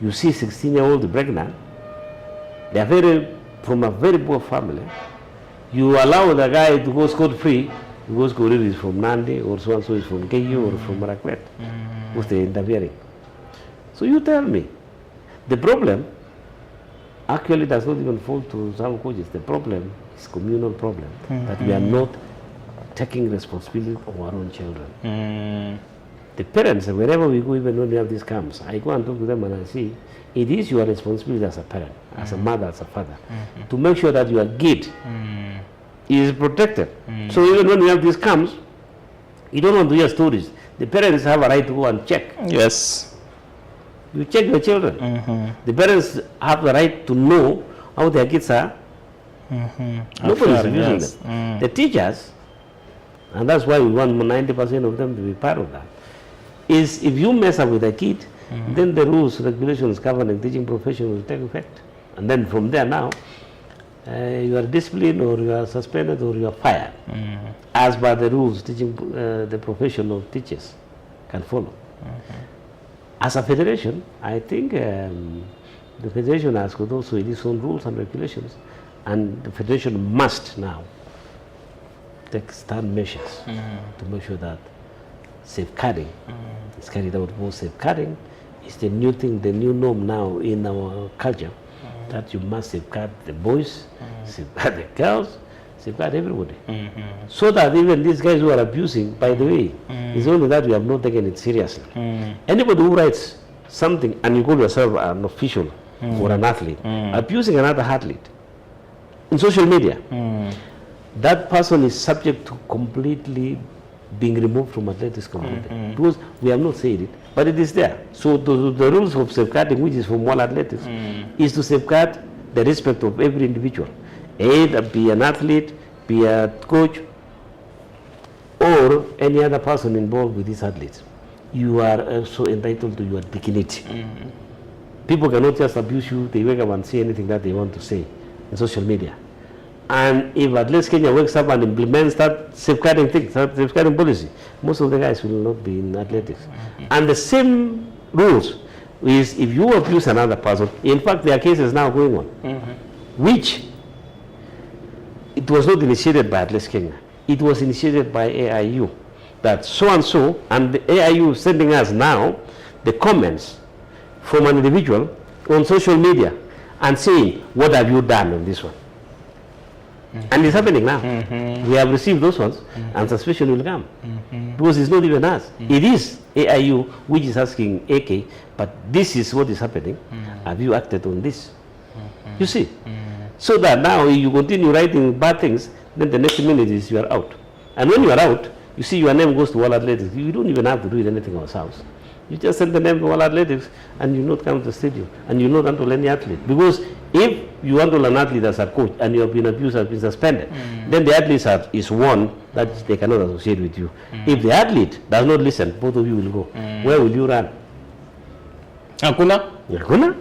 You see 16-year-old pregnant, they are from a very poor family. You allow the guy to go scot-free because KORIR is from Nandi or so-and-so is from Keyo or from Marakwet. Who's the interfering? So you tell me, the problem actually does not even fall to some coaches. The problem is communal problem, that we are not taking responsibility of our own children. The parents, wherever we go, even when we have these camps, I go and talk to them and I see, it is your responsibility as a parent, as a mother, as a father, to make sure that your kid is protected. So even when we have these camps, you don't want to hear stories. The parents have a right to go and check. Yes. You check your children. The parents have the right to know how their kids are. Nobody is abusing them. The teachers, and that's why we want 90% of them to be part of that, is if you mess up with a kid, then the rules, regulations governing teaching profession will take effect. And then from there now, you are disciplined or you are suspended or you are fired. As per the rules teaching the profession of teachers can follow. As a federation, I think the federation has got also its own rules and regulations, and the federation must now take stand measures to make sure that safeguarding is carried out. More safeguarding is the new thing, the new norm now in our culture, that you must safeguard the boys, safeguard the girls, safeguard everybody. So that even these guys who are abusing, by the way, it's only that we have not taken it seriously. Anybody who writes something and you call yourself an official or an athlete, abusing another athlete in social media, that person is subject to completely being removed from athletics community. Because we have not said it, but it is there. So the rules of safeguarding, which is from World Athletics, is to safeguard the respect of every individual. Be an athlete, be a coach, or any other person involved with these athletes. You are also entitled to your dignity. People cannot just abuse you. They wake up and say anything that they want to say in social media. And if Athletics Kenya wakes up and implements that safeguarding thing, that safeguarding policy, most of the guys will not be in athletics. And the same rules is if you abuse another person. In fact, there are cases now going on, which it was not initiated by Athletics Kenya. It was initiated by AIU. that so and so, and the AIU is sending us now the comments from an individual on social media and saying, what have you done on this one? And it's happening now. We have received those ones, and suspicion will come. Because it's not even us. It is AIU which is asking AK, but this is what is happening. Have you acted on this? You see? So that now you continue writing bad things, then the next minute is you are out. And when you are out, you see your name goes to World Athletics. You don't even have to do anything ourselves. You just send the name to World Athletics and you not come to the stadium and you not handle any athlete. Because if you handle an athlete as a coach and you have been abused, has been suspended, then the athlete is one that they cannot associate with you. If the athlete does not listen, both of you will go. Where will you run? Hakuna? Hakuna.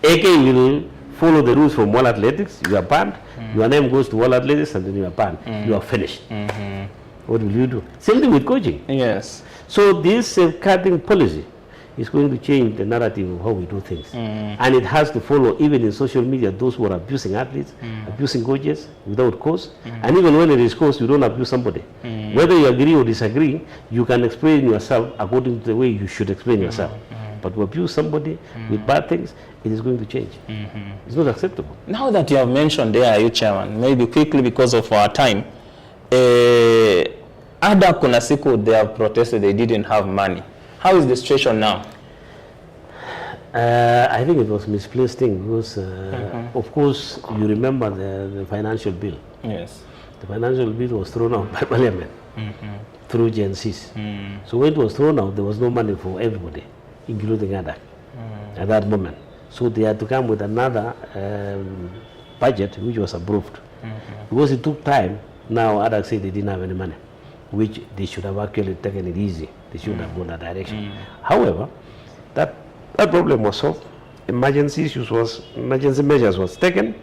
AK will follow the rules from World Athletics. You are banned. Your name goes to World Athletics and then you are banned. You are finished. What will you do? Same thing with coaching. Yes. So this safeguarding policy is going to change the narrative of how we do things. And it has to follow even in social media those who are abusing athletes, abusing coaches without cause. And even when it is cause, you don't abuse somebody. Whether you agree or disagree, you can explain yourself according to the way you should explain yourself. But to abuse somebody with bad things, it is going to change. It's not acceptable. Now that you have mentioned the AIU chairman, maybe quickly because of our time, Ada kuna siku they have protested they didn't have money. How is the situation now? I think it was misplaced thing because, of course, you remember the financial bill. Yes. The financial bill was thrown out by Parliament through GNCs. So when it was thrown out, there was no money for everybody, including Ada, at that moment. So they had to come with another budget which was approved. Because it took time, now Ada said they didn't have any money, which they should have actually taken it easy. They shouldn't have gone that direction. However, that problem was solved. Emergency measures was taken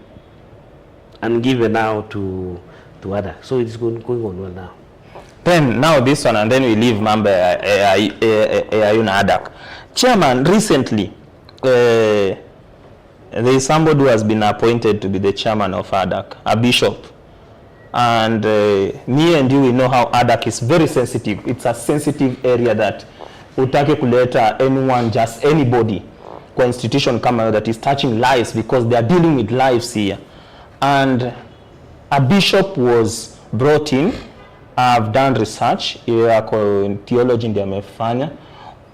and given now to Ada. So it's going on well now. Then now this one, and then we leave Mamba AIU na ADAK. Chairman, recently there is somebody who has been appointed to be the chairman of ADAK, a bishop. And me and you, we know how ADAK is very sensitive. It's a sensitive area that utake kuleta anyone, just anybody, kwa institution kama that is touching lives because they are dealing with lives here. And a bishop was brought in. I've done research in theology ndio amefanya.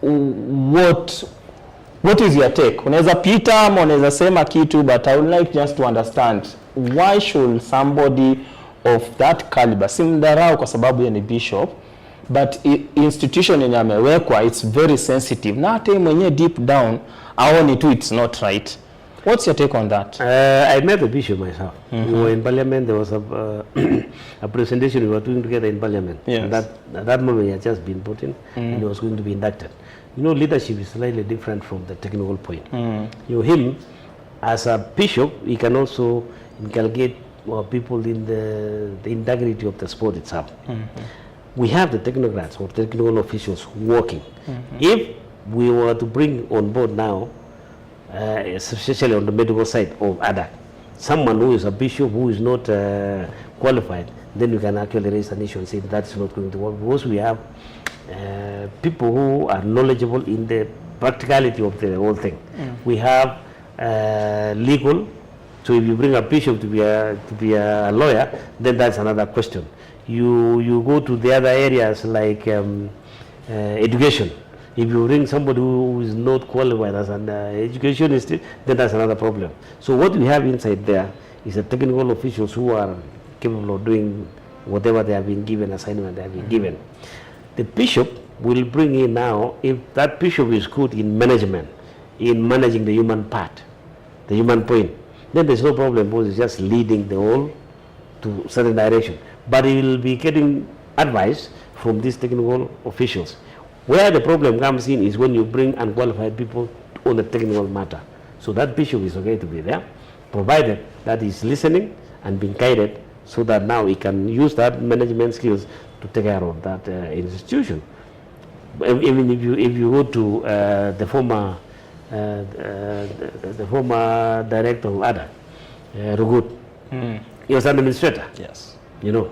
What is your take? Unaweza pita ama unaweza sema kitu, but I would like just to understand why should somebody of that caliber, simdarau kwa sababu yeye ni bishop, but institution yenye amewekwa it's very sensitive, na hata mwenye deep down aoni tu it's not right. What's your take on that? I met the bishop myself. We were in Parliament. There was a presentation we were doing together in Parliament. Yes. And at that moment he had just been put in and he was going to be inducted. You know, leadership is slightly different from the technical point. You know, him as a bishop, he can also inculcate people in the integrity of the sport itself. We have the technocrats or technical officials working. If we were to bring on board now, especially on the medical side of ADAK, someone who is a bishop who is not qualified, then you can actually raise an issue and say that is not going to work, because we have people who are knowledgeable in the practicality of the whole thing. We have legal. So if you bring a bishop to be a lawyer, then that's another question. You go to the other areas like education. If you bring somebody who is not qualified as an educationist, then that's another problem. So what we have inside there is a technical officials who are capable of doing whatever they have been given, assignment they have been given. The bishop will bring in now, if that bishop is good in management, in managing the human part, the human point, then there's no problem because it's just leading the whole to certain direction. But he will be getting advice from these technical officials. Where the problem comes in is when you bring unqualified people on the technical matter. So that bishop is okay to be there, provided that he's listening and being guided so that now he can use that management skills to take care of that institution. Even if you go to the former director of ADA, Rugut, he was an administrator. Yes. You know,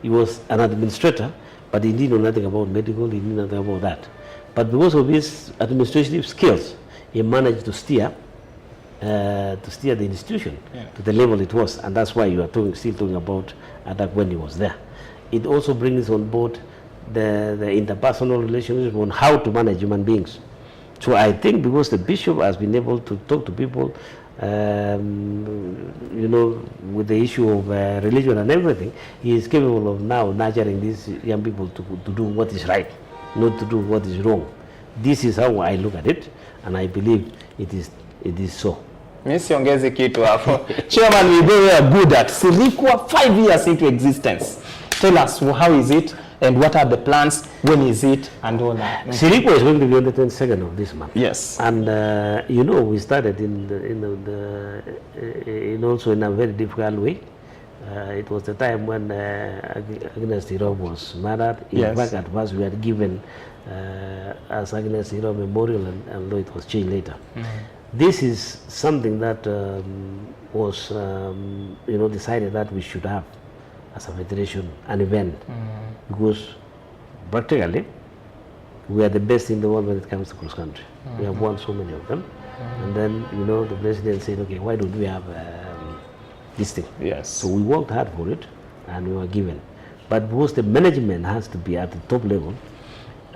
he was an administrator, but he didn't know nothing about medical, he knew nothing about that. But because of his administrative skills, he managed to steer the institution to the level it was, and that's why you are still talking about Adak when he was there. It also brings on board the interpersonal relationship on how to manage human beings. So I think because the bishop has been able to talk to people, you know, with the issue of religion and everything, he is capable of now nurturing these young people to do what is right, not to do what is wrong. This is how I look at it, and I believe it is so. Siongeze kitu hapo. Chairman, we are good at SIRIKWA 5 years into existence. Tell us, how is it and what are the plans, when is it, and all that. SIRIKWA is going to be on the 22nd of this month. Yes. And you know, we started also in a very difficult way. It was the time when Agnes Tirop was murdered. In fact, at first we had given as Agnes Tirop Memorial, and though it was changed later. This is something that was, you know, decided that we should have as a federation, an event, because practically we are the best in the world when it comes to cross country. We have won so many of them, and then, you know, the president said, okay, why don't we have this thing? Yes. So we worked hard for it, and we were given. But because the management has to be at the top level,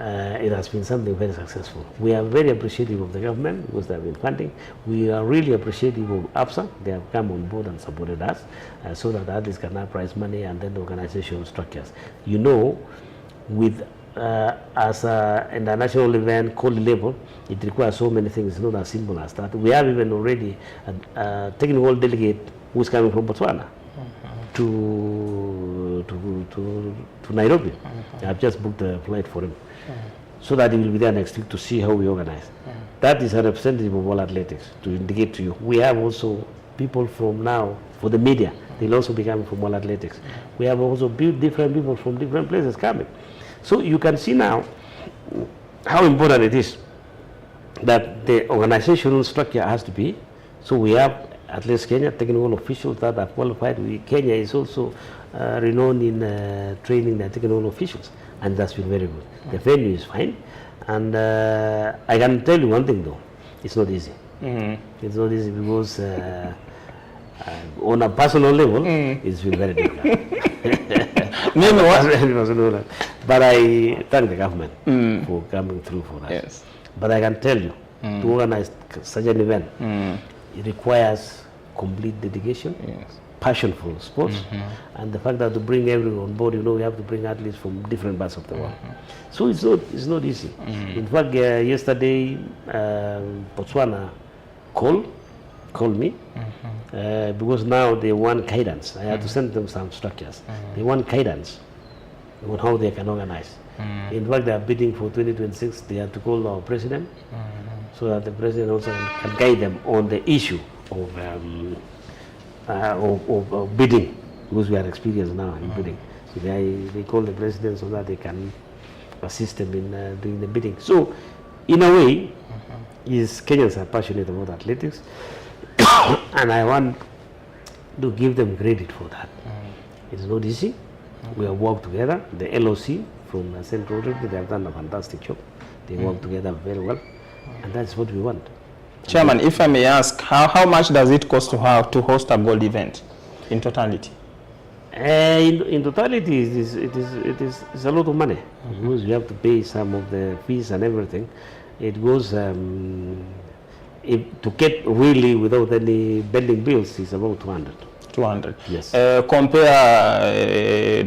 it has been something very successful. We are very appreciative of the government because they have been funding. We are really appreciative of APSA. They have come on board and supported us so that others can have prize money and then the organization structures. You know, with as an international event, called level, it requires so many things. It's not as simple as that. We have even already a technical delegate who is coming from Botswana to Nairobi. I have just booked a flight for him. So that he will be there next week to see how we organize. That is a representative of all athletics, to indicate to you. We have also people from now, for the media, they'll also be coming from all athletics. We have also different people from different places coming. So you can see now how important it is that the organizational structure has to be. So we have at least Kenya technical officials that are qualified. Kenya is also renowned in training the technical officials, and that's been very good. The venue is fine, and I can tell you one thing though, it's not easy. It's not easy because on a personal level, it's been very difficult. But I thank the government for coming through for us. Yes. But I can tell you, to organize such an event, it requires complete dedication, passion for sports, and the fact that to bring everyone on board, you know, we have to bring athletes from different parts of the world. So it's not easy. In fact, yesterday, Botswana called me because now they want guidance. I had to send them some structures. They want guidance on how they can organize. In fact, they are bidding for 2026. They have to call our president so that the president also can guide them on the issue of bidding, because we are experienced now in bidding. So they call the president so that they can assist them in doing the bidding. So, in a way, Kenyans are passionate about athletics, and I want to give them credit for that. It's not easy. We have worked together. The LOC from Central Authority, they have done a fantastic job. They work together very well, and that's what we want. Chairman, if I may ask, how much does it cost to host a gold event in totality? In totality, it is a lot of money because you have to pay some of the fees and everything. It goes to get really without any bending bills is about 200. 200. Yes. Compare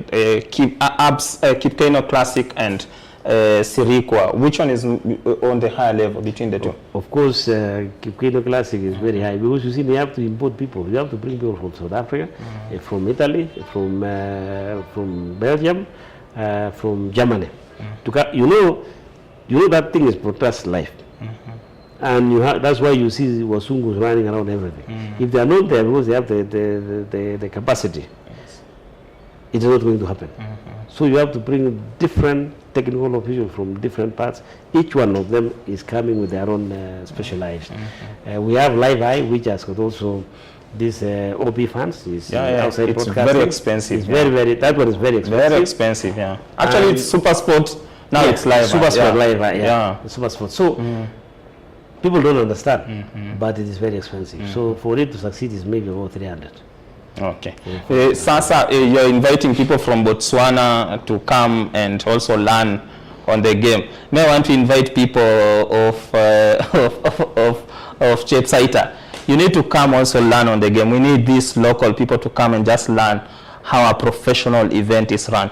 Kipkeino Classic and SIRIKWA. Which one is on the higher level between the two? Of course, Kipkeino Classic is very high because you see, they have to import people. You have to bring people from South Africa, from Italy, from Belgium, from Germany. You know that thing is broadcast live. And that's why you see Wasungus running around everything. If they are not there because they have the capacity, it's not going to happen. So you have to bring different technical officials from different parts. Each one of them is coming with their own specialized. We have Live Eye, which has got also these OB funds. Is outside it's very expensive. It's very, that one is very expensive. Very expensive, yeah. Actually, it's Super Sport. Now it's live. Super Sport live, Super Sport. So people don't understand, but it is very expensive. So for it to succeed is maybe about 300. Okay. Sasa, you're inviting people from Botswana to come and also learn on the game. May I want to invite people of Chepsaita. You need to come also learn on the game. We need these local people to come and just learn how a professional event is run.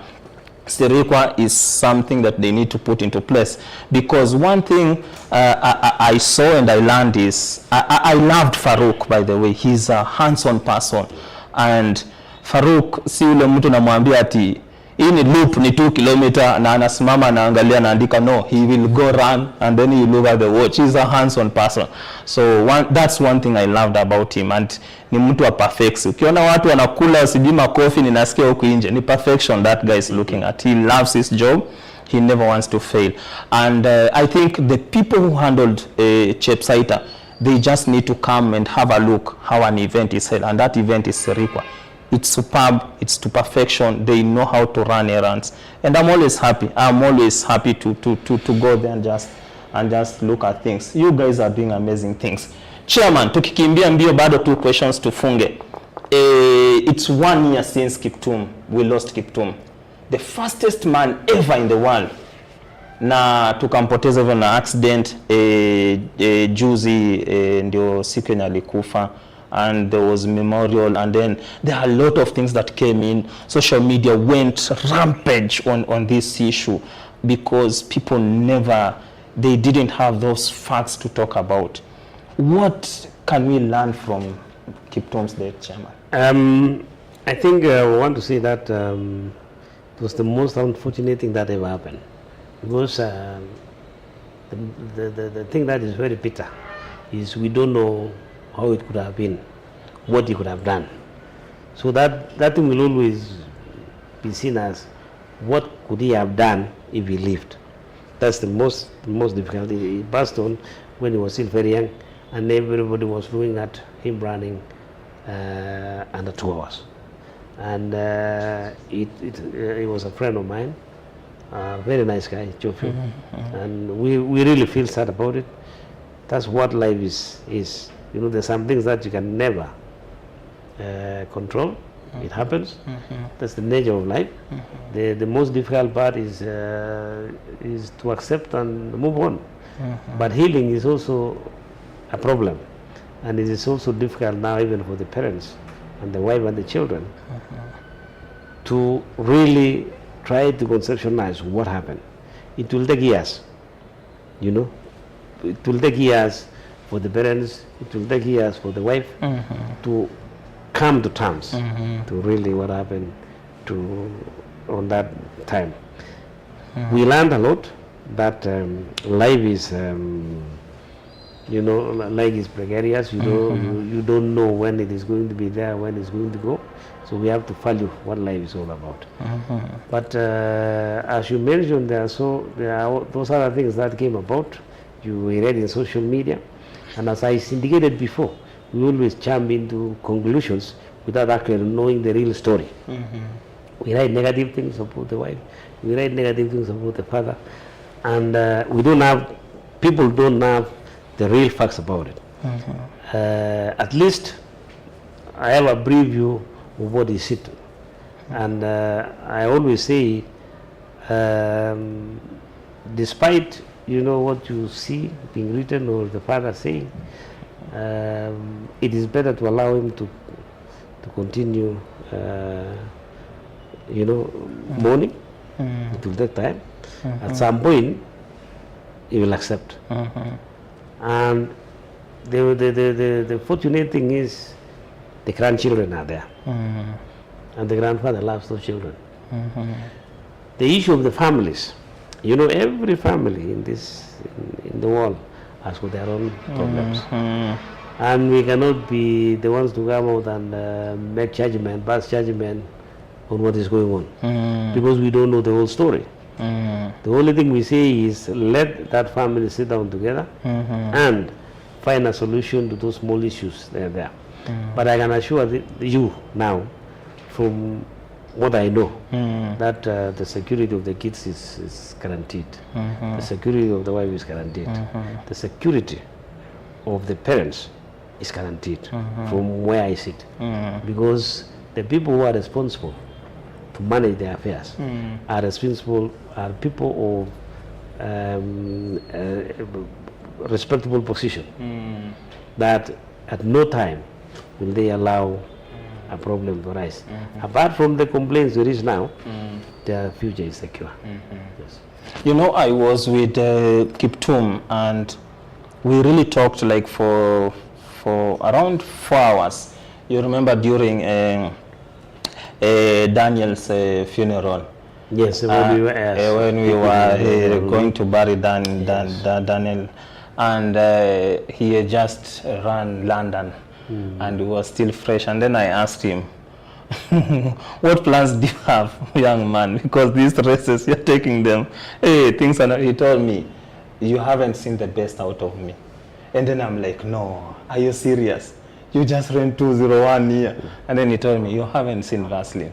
SIRIKWA is something that they need to put into place, because one thing I saw and I learned is, I loved Farouk, by the way. He's a hands-on person, and Farouk si ule mtu namwambia ati hii ni loop ni 2 kilometer na anasimama anaangalia naandika. No, he will go run and then you look at the watch. He's a hands-on person. So that's one thing I loved about him, and ni mtu wa perfect. Ukiona watu wanakula sijui makofi ninasikia huko nje, ni perfection that guy is looking at. He loves his job. He never wants to fail. And I think the people who handled Chepsaita, they just need to come and have a look how an event is held, and that event is SIRIKWA. It's superb, it's to perfection. They know how to run errands, and I'm always happy. I'm always happy to go there and just look at things. You guys are doing amazing things. Chairman, tukikimbia mbio bado 2 questions tufunge. It's 1 year since Kiptum, we lost Kiptum, the fastest man ever in the world. Na tukampoteza hivyo na accident juzi, ndio siku yenye alikufa. And there was memorial, and then there are a lot of things that came in. Social media went rampage on this issue because people they didn't have those facts to talk about. What can we learn from Kiptum's death, Chairman? I think I want to say that it was the most unfortunate thing that ever happened, because the thing that is very bitter is we don't know how it could have been, what he could have done. So that thing will always be seen as, what could he have done if he lived? That's the most difficult. He passed on when he was still very young, and everybody was looking at him running under 2 hours. And he was a friend of mine, very nice guy, Jofi, and we really feel sad about it. That's what life is. You know, there's some things that you can never control. It happens. That's the nature of life. The most difficult part is to accept and move on. But healing is also a problem, and it is also difficult now, even for the parents and the wife and the children, to really try to conceptualize what happened. It will take years. You know, it will take years for the parents, it will take years for the wife to come to terms to really what happened on that time. We learned a lot that life is, you know, life is precarious. You don't know when it is going to be there, when it's going to go. So we have to value what life is all about. But as you mentioned, there are those other things that came about. We read in social media. And as I indicated before, we always jump into conclusions without actually knowing the real story. We write negative things about the wife, we write negative things about the father, and people don't have the real facts about it. At least I have a brief view of what is it. And I always say, despite what you see being written or the father saying, it is better to allow him to continue, mourning. It will take time. At some point, he will accept. And the fortunate thing is the grandchildren are there. And the grandfather loves those children. The issue of the families, every family in the world has got their own problems. And we cannot be the ones to come out and make bad judgment on what is going on, because we don't know the whole story. The only thing we say is let that family sit down together and find a solution to those small issues that are there. But I can assure you now, from what I know, that the security of the kids is guaranteed. The security of the wife is guaranteed. The security of the parents is guaranteed from where I sit. Because the people who are responsible to manage their affairs are people of respectable position, that at no time will they allow a problem to rise. Apart from the complaints there is now, their future is secure. Yes. You know, I was with Kiptum, and we really talked like for around 4 hours. You remember during Daniel's funeral? Yes, when we were going to bury Daniel, and he had just run London, and he was still fresh. And then I asked him, what plans do you have, young man? Because these races, you're taking them, hey, things are not. He told me, you haven't seen the best out of me. And then I'm like, no, are you serious? You just ran 201 here. And then he told me, you haven't seen wrestling.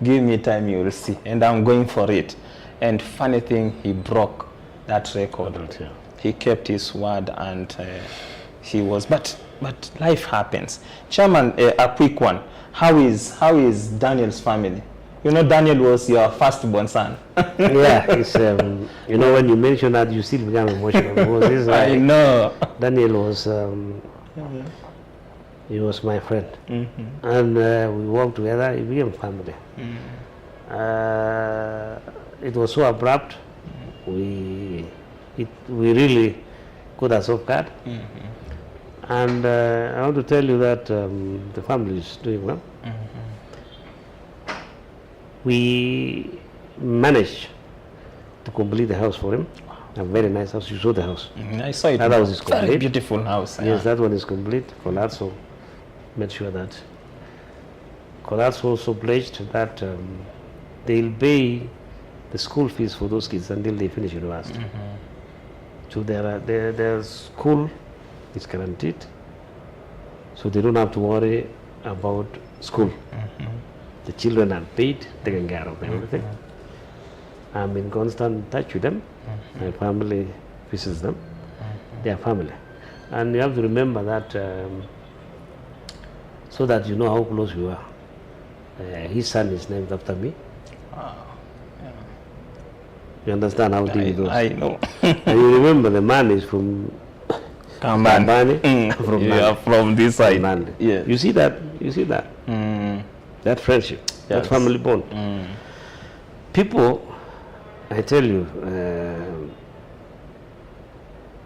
Give me time, you will see. And I'm going for it. And funny thing, he broke that record. Yeah. He kept his word, and he was, but life happens. Chairman, a quick one. How is Daniel's family? You know, Daniel was your firstborn son. Yeah, it's, you know, when you mention that, you still become emotional. Because this, I know. Daniel was, he was my friend. And we worked together, we became family. It was so abrupt, we really caught us off guard. And I want to tell you that the family is doing well. We managed to complete the house for him. A very nice house. You saw the house. I saw it. That house is complete. Very beautiful house. Yes, that one is complete. Colazzo made sure that. Colazzo also pledged that they'll pay the school fees for those kids until they finish university. So their school is guaranteed, so they don't have to worry about school. The children are paid, taken care of, everything. I'm in constant touch with them. My family visits them. They are family. And you have to remember that, so that you know how close we are. His son is named after me. You understand how deep it goes? I know. And you remember the man is from Kambani. From this side. Yeah. You see that? You see that? That friendship, that family bond. People, I tell you,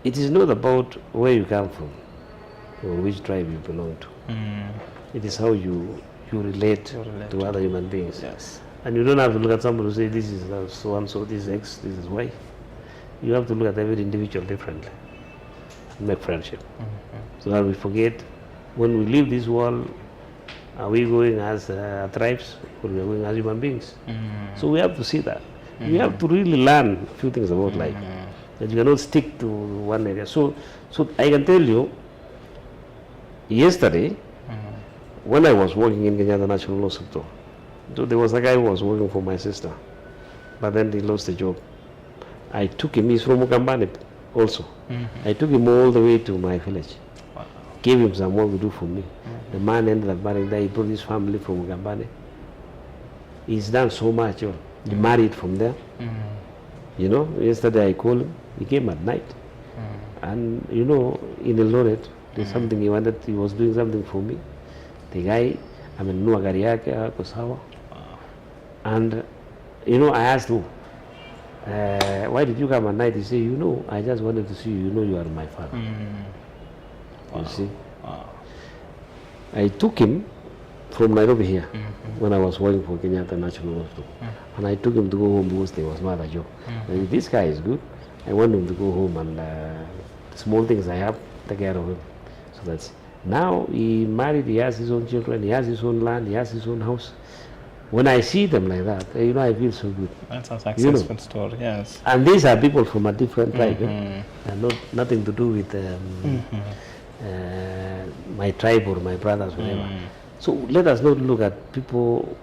it is not about where you come from or which tribe you belong to. It is how you relate to other human beings. Yes. And you don't have to look at somebody and say, this is so and so, this is X, this is Y. You have to look at every individual differently and make friendship. So that we forget, when we leave this world, are we going as tribes or we are going as human beings? So we have to see that. We have to really learn a few things about life. That you cannot stick to one area. So I can tell you, yesterday, when I was working in Kenyatta National Hospital, there was a guy who was working for my sister, but then he lost the job. I took him, he's from Mukambane also. I took him all the way to my village. Gave him some work to do for me. The man ended up marrying there. He brought his family from Mukambane. He's done so much. He married from there. You know, yesterday I called him. He came at night. And you know, in Eldoret, there's something he wanted. He was doing something for me. The guy, I mean, nunua gari yake ako sawa. And you know, I asked him, why did you come at night? He said, you know, I just wanted to see you. You know, you are my father. You see? I took him from Nairobi here when I was working for Kenyatta National Hospital. And I took him to go home because there was no other job. If this guy is good, I want him to go home and the small things I have, take care of him. So that's now he married, he has his own children, he has his own land, he has his own house. When I see them like that, you know, I feel so good. That's a successful story, yes. And these are people from a different tribe. And nothing to do with my tribe or my brothers, whatever. So let us not look at people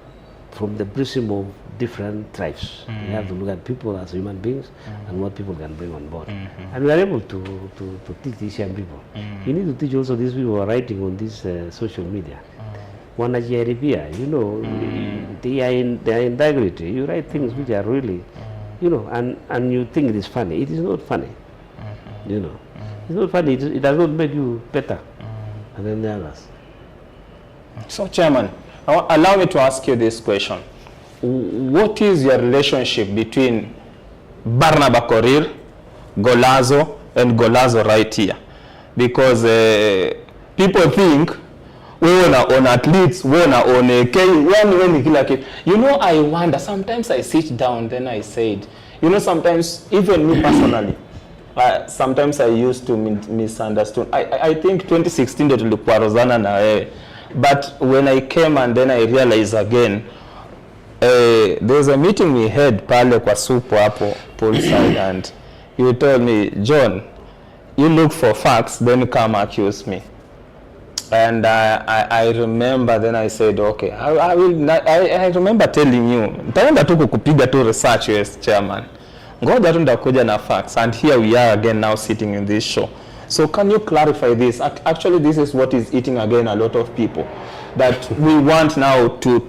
from the prism of different tribes. We have to look at people as human beings and what people can bring on board. And we are able to teach these young people. You need to teach also these people who are writing on this social media. Wanajaribia, you know, they are in their integrity. You write things which are really, you know, and you think it is funny. It is not funny, you know. It's not funny. It does not make you better than the others. So, Chairman, allow me to ask you this question. What is your relationship between Barnaba Korir, Golazo, and Golazo right here? Because people think we on athletes, we on you know, I wonder, sometimes I sit down, then I said, you know, sometimes, even me personally, sometimes I used to misunderstand. I think 2016 that tulikuwa Rosanna na but when I came and then I realized again, there's a meeting we had pale kwa supu hapo poolside, and you told me, John, you look for facts, then come accuse me. And I remember then I said, okay, I remember telling you, nitaenda tu kukupiga tu research, yes, Chairman. Ngoja tu ndakuja na facts, and here we are again now sitting in this show. So can you clarify this? Actually, this is what is eating again a lot of people, that we want now to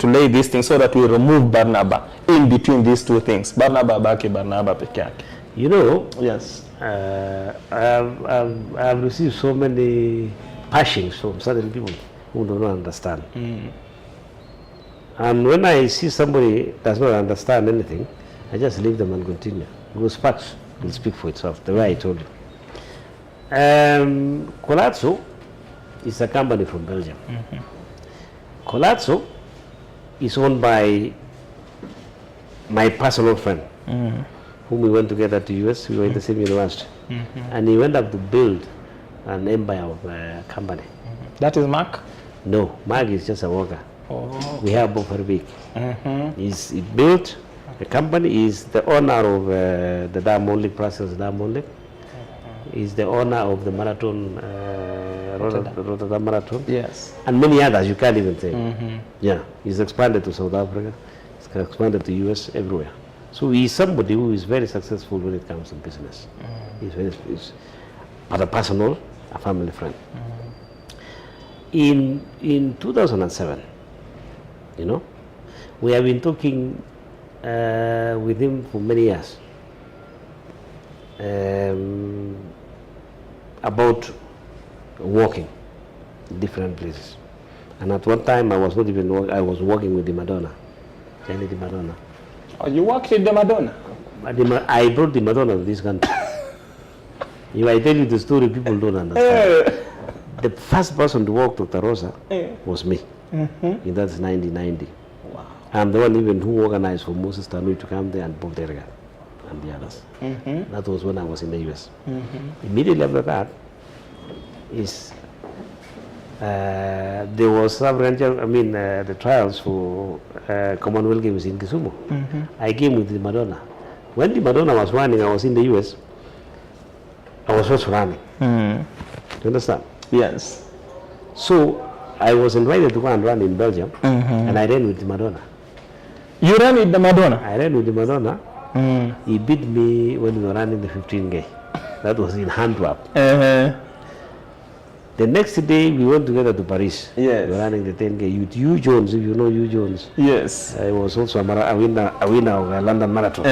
lay this thing so that we remove Barnaba in between these two things. Barnaba baki, Barnaba peke yake. You know, yes, I've received so many bashings from certain people who do not understand. And when I see somebody does not understand anything, I just leave them and continue. Because facts will speak for itself, the way I told you. Colazzo is a company from Belgium. Colazzo is owned by my personal friend, whom we went together to US. We were in the same university. And he went up to build an empire of a company. That is Mark? No, Mark is just a worker. Oh. We have both very big. He built a company. He's the owner of the Diamond League process, Diamond League. He's the owner of the marathon, Rotterdam Marathon. Yes. And many others you can't even say. Yeah, he's expanded to South Africa. He's expanded to US, everywhere. So he's somebody who is very successful when it comes to business. He's but a personal, a family friend. In 2007, you know, we have been talking with him for many years about walking in different places. And at one time I was not even I was working with the Madonna, Jenny the Madonna. Oh, you worked with the Madonna? I brought the Madonna to this country. If I tell you the story, people don't understand. The first person to walk to Tarosa was me. And that's 1990. Wow. I'm the one even who organized for Moses Tanui to come there and Bob Derga and the others. That was when I was in the US. Immediately after that, there was the trials for Commonwealth Games in Kisumu. I came with the Madonna. When the Madonna was running, I was in the US. I was also running. You understand? Yes. So I was invited to go and run in Belgium, and I ran with the Madonna. You ran with the Madonna? I ran with the Madonna. He beat me when we were running the 15K. That was in Antwerp. The next day we went together to Paris. Yes. We were running the 10K with Hugh Jones, if you know Hugh Jones. Yes. I was also a winner of a London Marathon.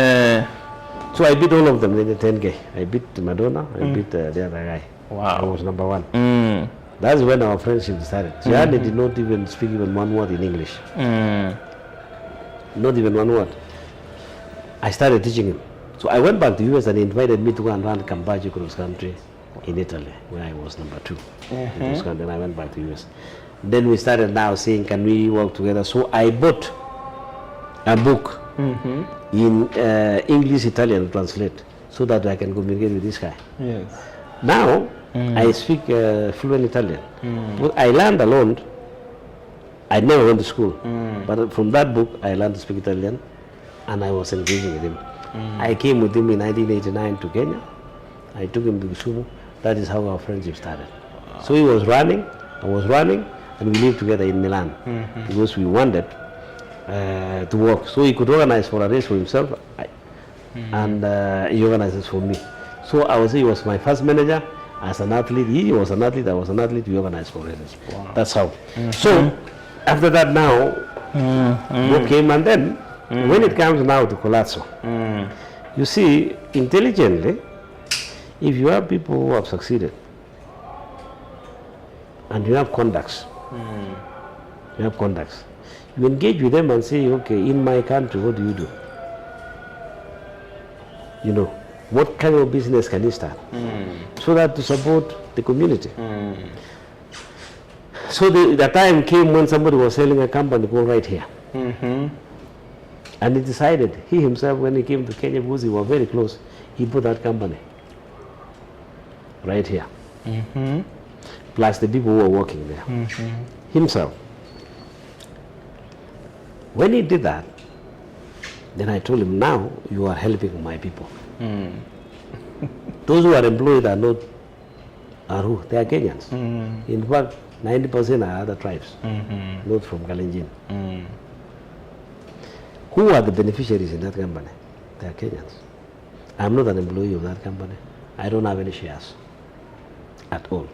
So I beat all of them in the 10K. I beat the Madonna, I beat the other guy. Wow. I was number one. That's when our friendship started. Gianni did not even speak even one word in English. Not even one word. I started teaching him. So I went back to US and he invited me to go and run Cambaggio cross country in Italy, where I was number 2. Then I went back to US. Then we started now saying, can we work together? So I bought a book in English, Italian to translate, so that I can communicate with this guy. Yes. Now, I speak fluent Italian. But I learned alone. I never went to school. But from that book, I learned to speak Italian, and I was engaging with him. I came with him in 1989 to Kenya. I took him to Kisumu. That is how our friendship started. So he was running, I was running, and we lived together in Milan because we wanted to work. So he could organize for a race for himself, and he organizes for me. So I would say he was my first manager as an athlete. He was an athlete, I was an athlete, we organized for races. Wow. That's how. So after that now, work came, and then when it comes now to Colazzo, you see, intelligently, if you have people who have succeeded, and you have conducts, you engage with them and say, okay, in my country, what do you do? You know, what kind of business can you start? So that to support the community. So the time came when somebody was selling a company called Right Here. And he decided, he himself, when he came to Kenya, because he was very close, he put that company right here. Plus the people who were working there. Himself. When he did that, then I told him, now you are helping my people. Those who are employed are not, who? They are Kenyans. In fact, 90% are other tribes, not from Kalenjin. Who are the beneficiaries in that company? They are Kenyans. I'm not an employee of that company. I don't have any shares at all.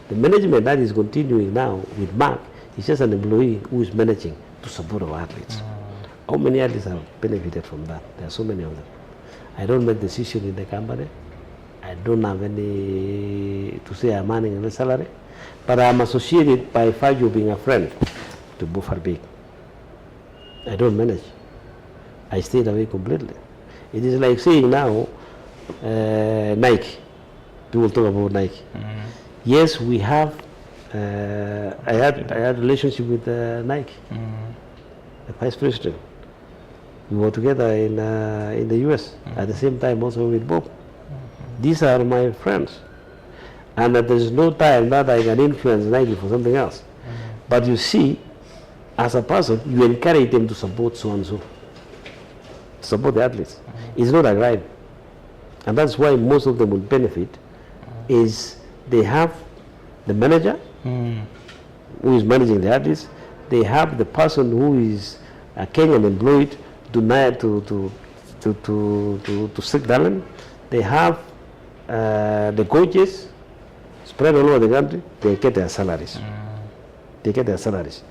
The management that is continuing now with Mark is just an employee who is managing to support our athletes. How many athletes have benefited from that? There are so many of them. I don't make decisions in the company. I don't have any to say I'm earning any salary, but I'm associated by Fajo being a friend to Bufarbik. I don't manage. I stayed away completely. It is like saying now, Nike. People talk about Nike. Yes, we have. I had relationship with Nike, the vice president. We were together in the US at the same time, also with Bob. These are my friends, and there is no time that I can influence Nike for something else. But you see, as a person, you encourage them to support so and so, support the athletes. It's not a right, and that's why most of them will benefit. Is they have the manager who is managing the athletes. They have the person who is a Kenyan employed to seek talent. They have the coaches spread all over the country. They get their salaries. They get their salaries.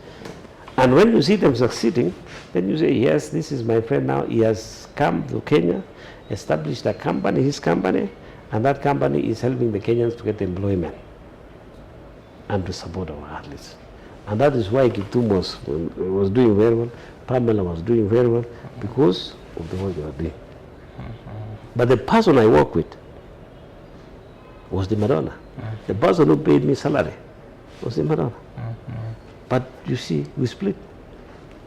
And when you see them succeeding, then you say, yes, this is my friend now. He has come to Kenya, established a company, his company, and that company is helping the Kenyans to get employment and to support our athletes. And that is why Kiptum was doing very well, Pamela was doing very well, because of the work they were doing. But the person I work with was the Madonna. The person who paid me salary was the Madonna. But you see, we split,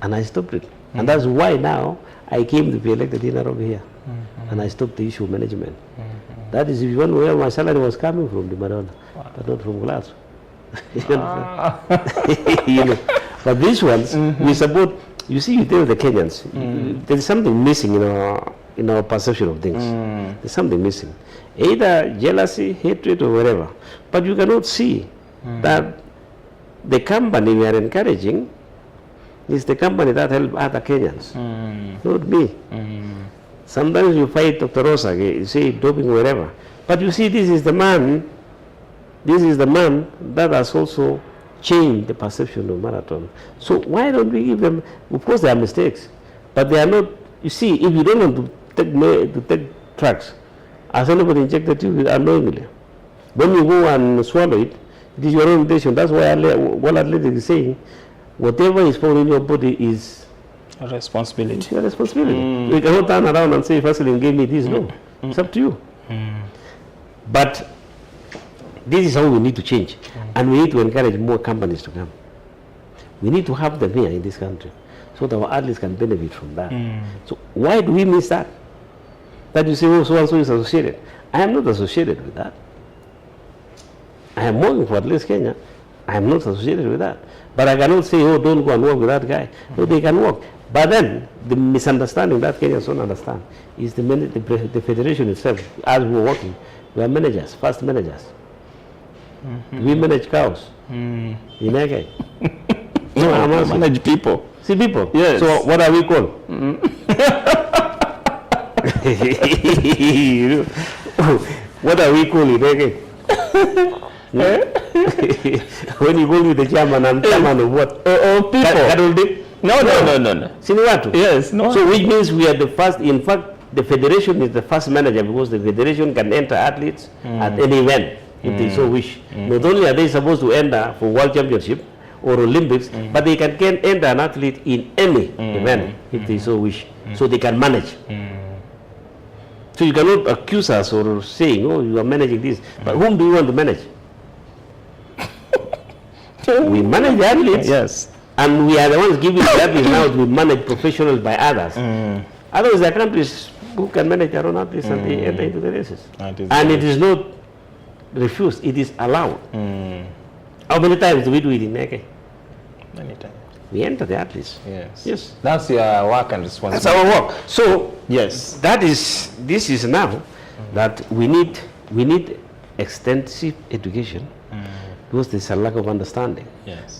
and I stopped it. And that's why now I came to be elected in Nairobi here, and I stopped the issue of management. That is even where my salary was coming from, the Madonna, but not from Glass. You know. But these ones, we support. You see, you tell the Kenyans, there is something missing in our perception of things. There's something missing. Either jealousy, hatred, or whatever. But you cannot see that the company we are encouraging is the company that helps other Kenyans, not me. Sometimes you fight Dr. Rosa, you say doping, whatever. But you see, this is the man that has also changed the perception of marathon. So why don't we give them, of course there are mistakes, but they are not, you see, if you don't want to take drugs, as anybody injected you unknowingly, when you go and swallow it, it is your own intention. That's why what athletics is saying, whatever is found in your body is a responsibility. It's your responsibility. You cannot turn around and say, Vaseline gave me this. No, it's up to you. But this is how we need to change. And we need to encourage more companies to come. We need to have them here in this country so that our athletes can benefit from that. So why do we miss that? That you say, oh, so and so is associated. I am not associated with that. I am working for Athletes Kenya. I am not associated with that. But I cannot say, oh, don't go and work with that guy. No, they can work. But then the misunderstanding that Kenyans don't understand is the federation itself. As we were working, we are managers, first managers. We manage cows. In Eke. No, I'm asking. Manage people. See people? Yes. So what are we called? What are we called in Eke? When you go with the chairman, I'm chairman of what? People. No. Sini watu? Yes. No. So which means we are the first, in fact, the federation is the first manager because the federation can enter athletes at any event if they so wish. Not only are they supposed to enter for World Championship or Olympics, but they can enter an athlete in any event if they so wish. So they can manage. So you cannot accuse us or saying, oh, you are managing this. But whom do you want to manage? We manage the athletes. Yes. And we are the ones giving the athletes now to manage professionals by others. Otherwise, there are countries who can manage their own athletes and they enter into the races. And it is not refused, it is allowed. How many times do we do it in Neke? Many times. We enter the athletes. Yes. That's your work and responsibility. That's our work. So yes, this is now that we need extensive education because there's a lack of understanding,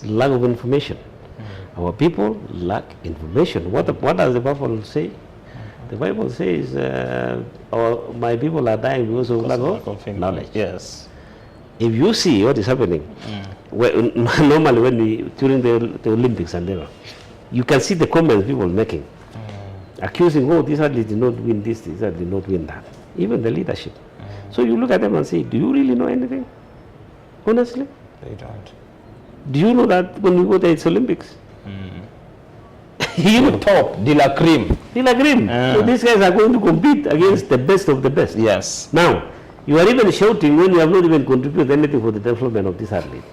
lack of information. Our people lack information. What does the Bible say? The Bible says, my people are dying because of lack of knowledge. Yes. If you see what is happening, normally when during the Olympics and there, you can see the comments people making, accusing, oh, this athlete did not win this athlete did not win that. Even the leadership. So you look at them and say, do you really know anything? Honestly? They don't. Do you know that when we go to the Olympics? You know, top, de la creme. De la creme. So these guys are going to compete against the best of the best. Yes. Now, you are even shouting when you have not even contributed anything for the development of this athlete.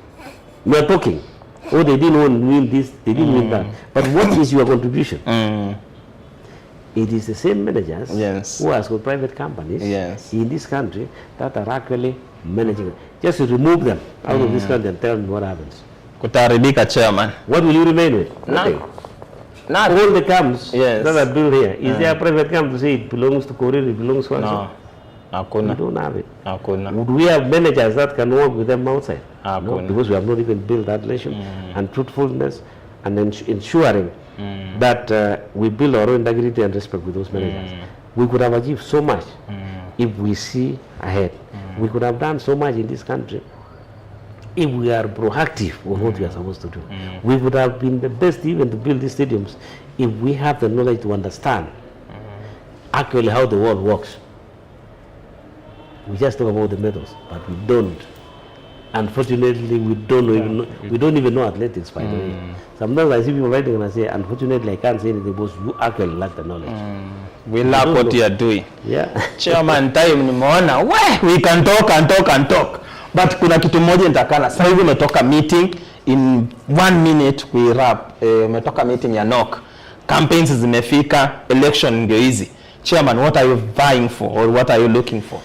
You are talking. Oh, they didn't win this, they didn't win that. But what is your contribution? It is the same managers who has got private companies in this country that are actually managing it. Just remove them out of this country and tell me what happens. Kutaribika, chairman. What will you remain with? Nothing. All the camps that are built here, is there a private camp to say it belongs to KORIR, it belongs to us? No. We don't have it. Would we have managers that can work with them outside? No, because we have not even built that relation and truthfulness and ensuring that we build our own integrity and respect with those managers. We could have achieved so much if we see ahead. We could have done so much in this country if we are proactive with what we are supposed to do. We would have been the best even to build these stadiums if we have the knowledge to understand actually how the world works. We just talk about the medals, but we don't. Unfortunately, we don't even know athletics, by the way. Sometimes I see people writing and I say, unfortunately, I can't say anything because you actually lack the knowledge. We lack what you are doing. Chairman, time nimeona, we can talk and talk. But kuna kitu moja nitakana. Sasa hivi umetoka meeting, in 1 minute we wrap. Umetoka meeting ya NOCK. Campaigns zimefika, election ndio hizi. Chairman, what are you vying for or what are you looking for?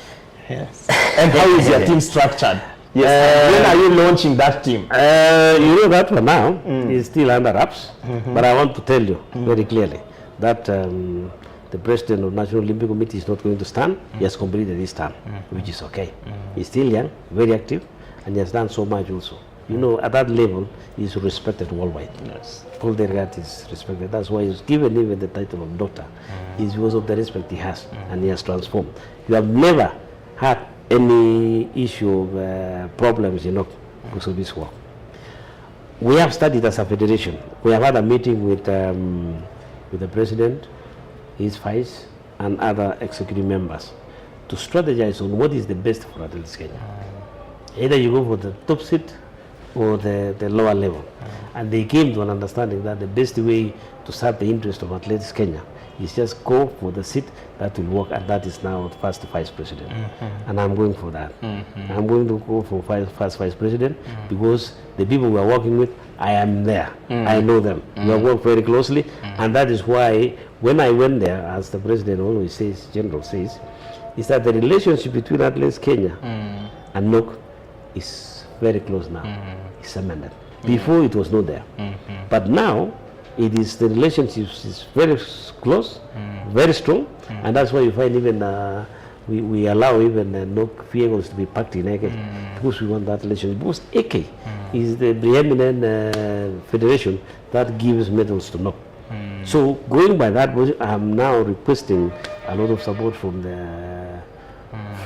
Yes. And how is your team structured? Yes. When are you launching that team? You know that for now is still under wraps, but I want to tell you very clearly that the president of the National Olympic Committee is not going to stand. He has completed his term, which is okay. He's still young, very active, and he has done so much also. You know, at that level, he's respected worldwide. Yes. All the regard is respected. That's why he's given even the title of doctor. It's because of the respect he has, and he has transformed. You have never had any issue of problems, you know, because of this work. We have studied as a federation. We have had a meeting with the president, his vice, and other executive members to strategize on what is the best for Athletics Kenya. Either you go for the top seat or the lower level. And they came to an understanding that the best way to serve the interest of Athletics Kenya is just go for the seat that will work, and that is now first vice president. And I'm going for that. I'm going to go for first vice president because the people we are working with, I am there. I know them. We have worked very closely, and that is why when I went there, as the president always says, General says, is that the relationship between Athletics Kenya and NOCK is very close now. It's cemented. Before it was not there. But now, it is the relationship is very close, very strong, and that's why you find even we allow even NOCK vehicles to be parked in AK because we want that relationship. Because AK is the preeminent federation that gives medals to NOCK. So going by that, I'm now requesting a lot of support from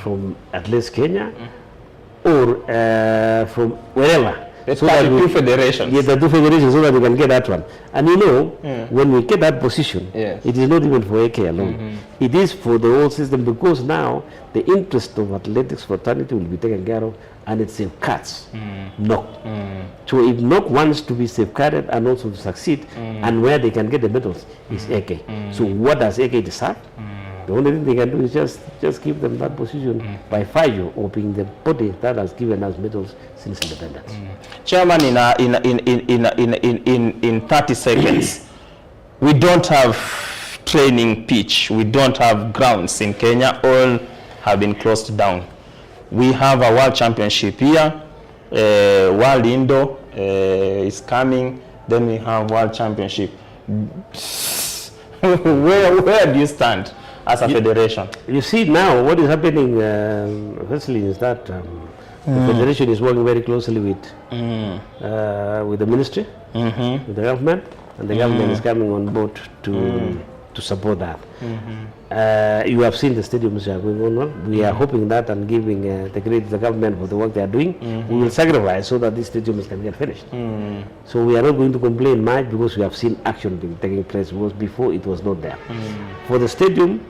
from at least Kenya or from wherever. So that two federations. Yes, the two federations, so that we can get that one. And you know, when we get that position, it is not even for AK alone. It is for the whole system, because now the interest of athletics fraternity will be taken care of, and it safeguards NOCK. So if NOCK wants to be safeguarded and also to succeed, and where they can get the medals is AK. So what does AK deserve? The only thing they can do is just give them that position by FIO, or being the body that has given us medals since independence. Chairman, in 30 seconds, we don't have training pitch, we don't have grounds in Kenya, all have been closed down. We have a world championship here, world Indo is coming, then we have world championship. where do you stand as a federation? You see now what is happening, firstly, is that the federation is working very closely with the ministry, with the government, and the government is coming on board to support that. You have seen the stadiums are going on. We are hoping that, and giving the credit to the government for the work they are doing, we will sacrifice so that these stadiums can get finished. So we are not going to complain much, because we have seen action being taking place, because before it was not there. For the stadium,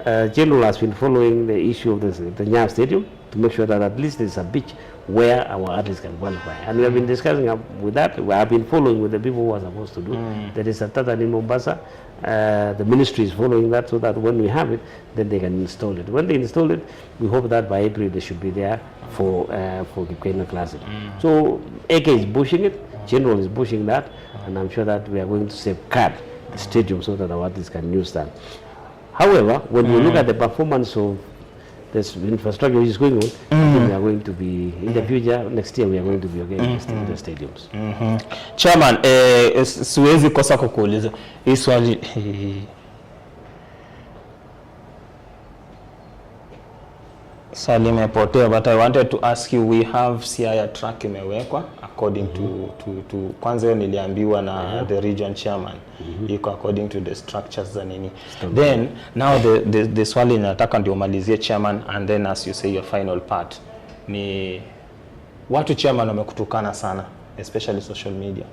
General has been following the issue of the Nyam Stadium to make sure that at least there is a beach where our athletes can qualify. And we have been discussing with that. We have been following with the people who are supposed to do. There is a Tatan in Mombasa. The ministry is following that, so that when we have it, then they can install it. When they install it, we hope that by April they should be there for Kipkeino Classic. So AK is pushing it, General is pushing that, and I'm sure that we are going to safeguard the stadium so that our athletes can use that. However, when we look at the performance of this infrastructure which is going on, I think we are going to be, in the future, next year, we are going to be again in the stadiums. Chairman, siwezi kosa kukuuliza hii swali. Swali imepotea, but I wanted to ask you, we have Siaya track imewekwa according to kwanza hiyo niliambiwa na the region chairman, iko according to the structures za nini. Then now the swali nataka ndio malizie chairman, and then as you say your final part ni watu chairman wamekutukana sana, especially social media.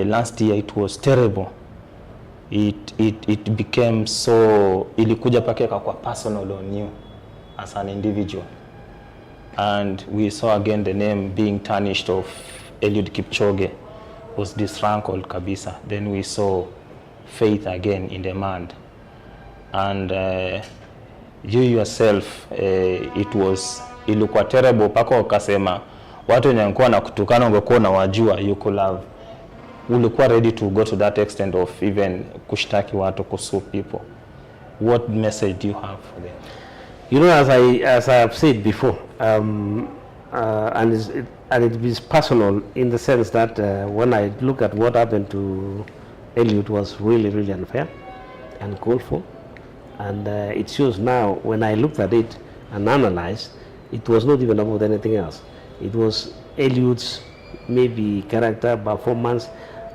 Last year it was terrible. It became so, ilikuja pakeka kwa personal on you as an individual, and we saw again the name being tarnished of Eliud Kipchoge was disrankled kabisa. Then we saw faith again in demand, and you yourself, ilikuwa terrible pako ukasema watu wenye walikuwa na kutukana ungekuwa na wajua, you could have, ulikuwa ready to go to that extent of even kushtaki watu, kusue people. What message do you have for them? You know, as I have said before, and it is personal in the sense that when I look at what happened to Eliud, was really, really unfair and called for. And it shows now, when I looked at it and analyzed, it was not even about anything else. It was Eliud's maybe character, performance,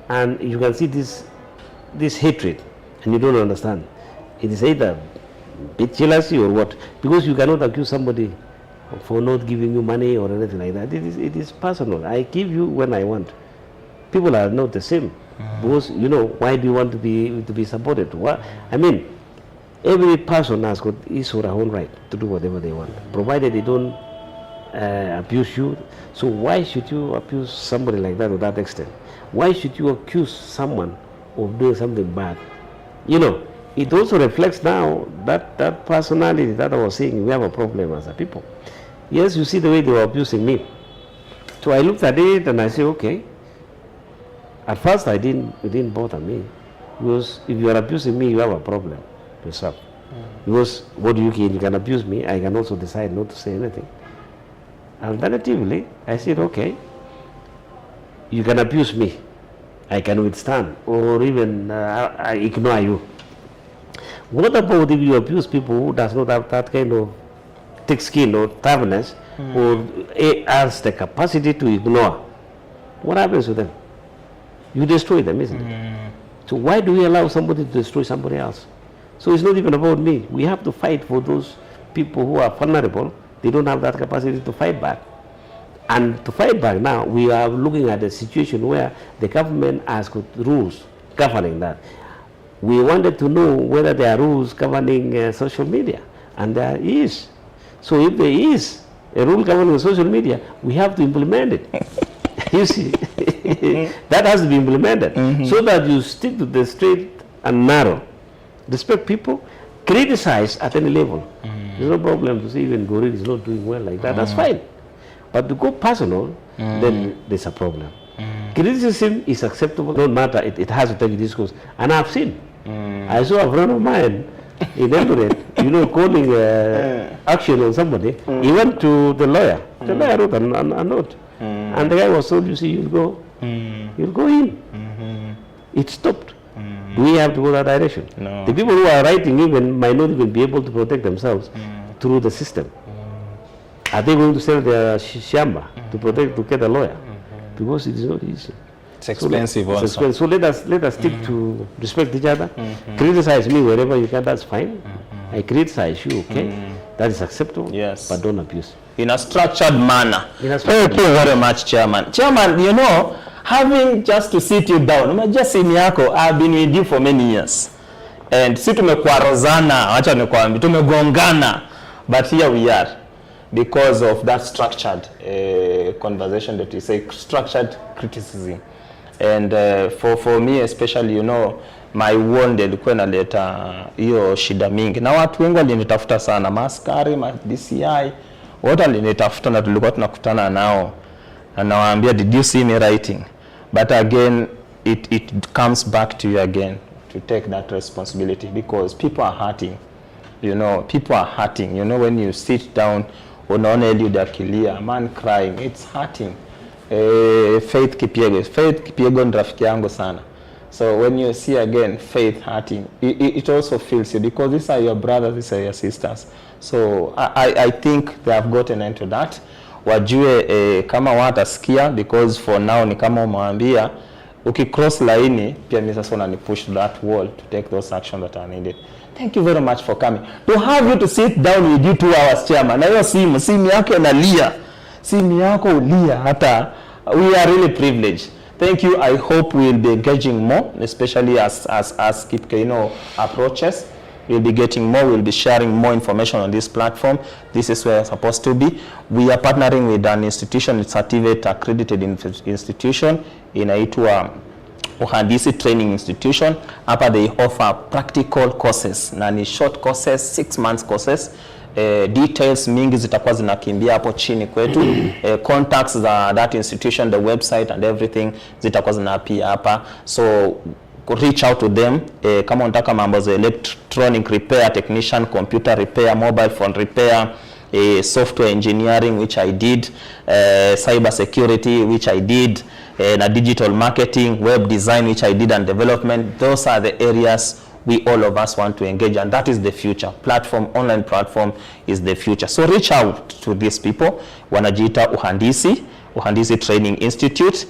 and you can see this hatred, and you don't understand. It is either bit jealousy or what, because you cannot accuse somebody for not giving you money or anything like that. It is personal. I give you when I want. People are not the same, because you know, why do you want to be supported? What I mean, every person has got his or her own right to do whatever they want, provided they don't abuse you. So why should you abuse somebody like that to that extent? Why should you accuse someone of doing something bad? You know, it also reflects now that personality that I was saying, we have a problem as a people. Yes, you see the way they were abusing me. So I looked at it and I said, okay. At first it didn't bother me, because if you are abusing me, you have a problem yourself. Because what do you can? You can abuse me, I can also decide not to say anything. Alternatively, I said, okay, you can abuse me, I can withstand, or even I ignore you. What about if you abuse people who does not have that kind of thick skin or toughness, or has the capacity to ignore? What happens to them? You destroy them, isn't it? So why do we allow somebody to destroy somebody else? So it's not even about me. We have to fight for those people who are vulnerable. They don't have that capacity to fight back. And to fight back now, we are looking at a situation where the government has got rules governing that. We wanted to know whether there are rules governing social media, and there is. So if there is a rule governing social media, we have to implement it. You see, that has to be implemented so that you stick to the straight and narrow. Respect people, criticize at any level. There's no problem to say even KORIR is not doing well like that. That's fine. But to go personal, then there's a problem. Criticism is acceptable, no matter, it has to take this course. And I've seen. I saw a friend of mine in Eldoret, you know, calling action on somebody. He went to the lawyer. The lawyer wrote a note. And the guy was told, you see, you'll go in. It stopped. Do we have to go that direction? No. The people who are writing even might not even be able to protect themselves through the system. Are they going to sell their shamba to get a lawyer? Because it is not easy. It's expensive also. It's expensive. So let us stick to respect each other. Criticize me wherever you can, that's fine. I criticize you, okay? That is acceptable. Yes. But don't abuse. In a structured manner. Thank you very much, Chairman. Chairman, you know, having just to sit you down, just in yako, I've been with you for many years. And si tumekwarozana, acha nikwambie, tumegongana. But here we are because of that structured conversation that you say, structured criticism. And for me especially, you know, my wound ilikuwa inaleta hiyo shida mingi. Na watu wengi walinitafuta sana, maskari, ma DCI, wote walinitafuta na tulikuwa tunakutana nao. Na nawaambia, did you see me writing? But again, it comes back to you again to take that responsibility, because people are hurting. You know, people are hurting. You know, when you sit down, unaona Eliud akilia, a man crying, it's hurting. Faith Kipyego ni rafiki yangu sana. So when you see again Faith hurting, it also feels you, because these are your brothers, these are your sisters. So I think they have gotten into that. Wajue kama watasikia, because for now ni kama umwambia ukicross laini pia mimi sasa unani push that wall to take those actions that are needed. Thank you very much for coming. To have you to sit down with you 2 hours, Chairman. Na hiyo simu yako inalia. Simu yako ulia hata. We are really privileged. Thank you. I hope we will be engaging more, especially as Kipkeino approaches. We'll be getting more. We'll be sharing more information on this platform. This is where it's supposed to be. We are partnering with an institution, it's a certificate accredited institution inaitwa Uhandisi Training Institution. Hapa they offer practical courses. Na ni short courses, 6 months courses. Details mingi zitakuwa zinakimbia hapo chini kwetu. Contacts za that institution, the website and everything zitakuwa zinapia hapa. So reach out to them. Kama unataka mambo za electronic repair technician, computer repair, mobile phone repair, software engineering, which I did, cyber security, which I did, na digital marketing, web design, which I did, and development. Those are the areas we all of us want to engage, and that is the future. Online platform is the future. So reach out to these people. Wanajiita Uhandisi Training Institute.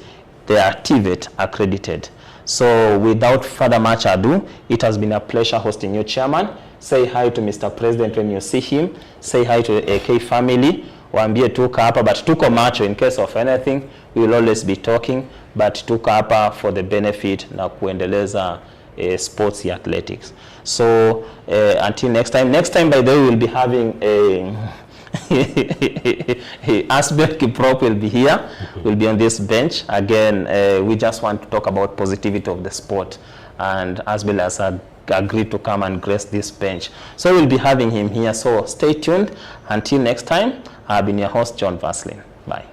They are TVET accredited. So without further much ado, it has been a pleasure hosting you, Chairman. Say hi to Mr. President when you see him. Say hi to the AK family. Waambie tuko hapa, but tuko macho in case of anything. We will always be talking, but tuko hapa for the benefit na kuendeleza sports athletics. So until next time. Next time, by the way, we'll be having Asbel Kiprop will be here. We'll be on this bench. Again, we just want to talk about positivity of the sport. And Asbel has agreed to come and grace this bench. So we'll be having him here. So stay tuned. Until next time, I've been your host, John Vaslin. Bye.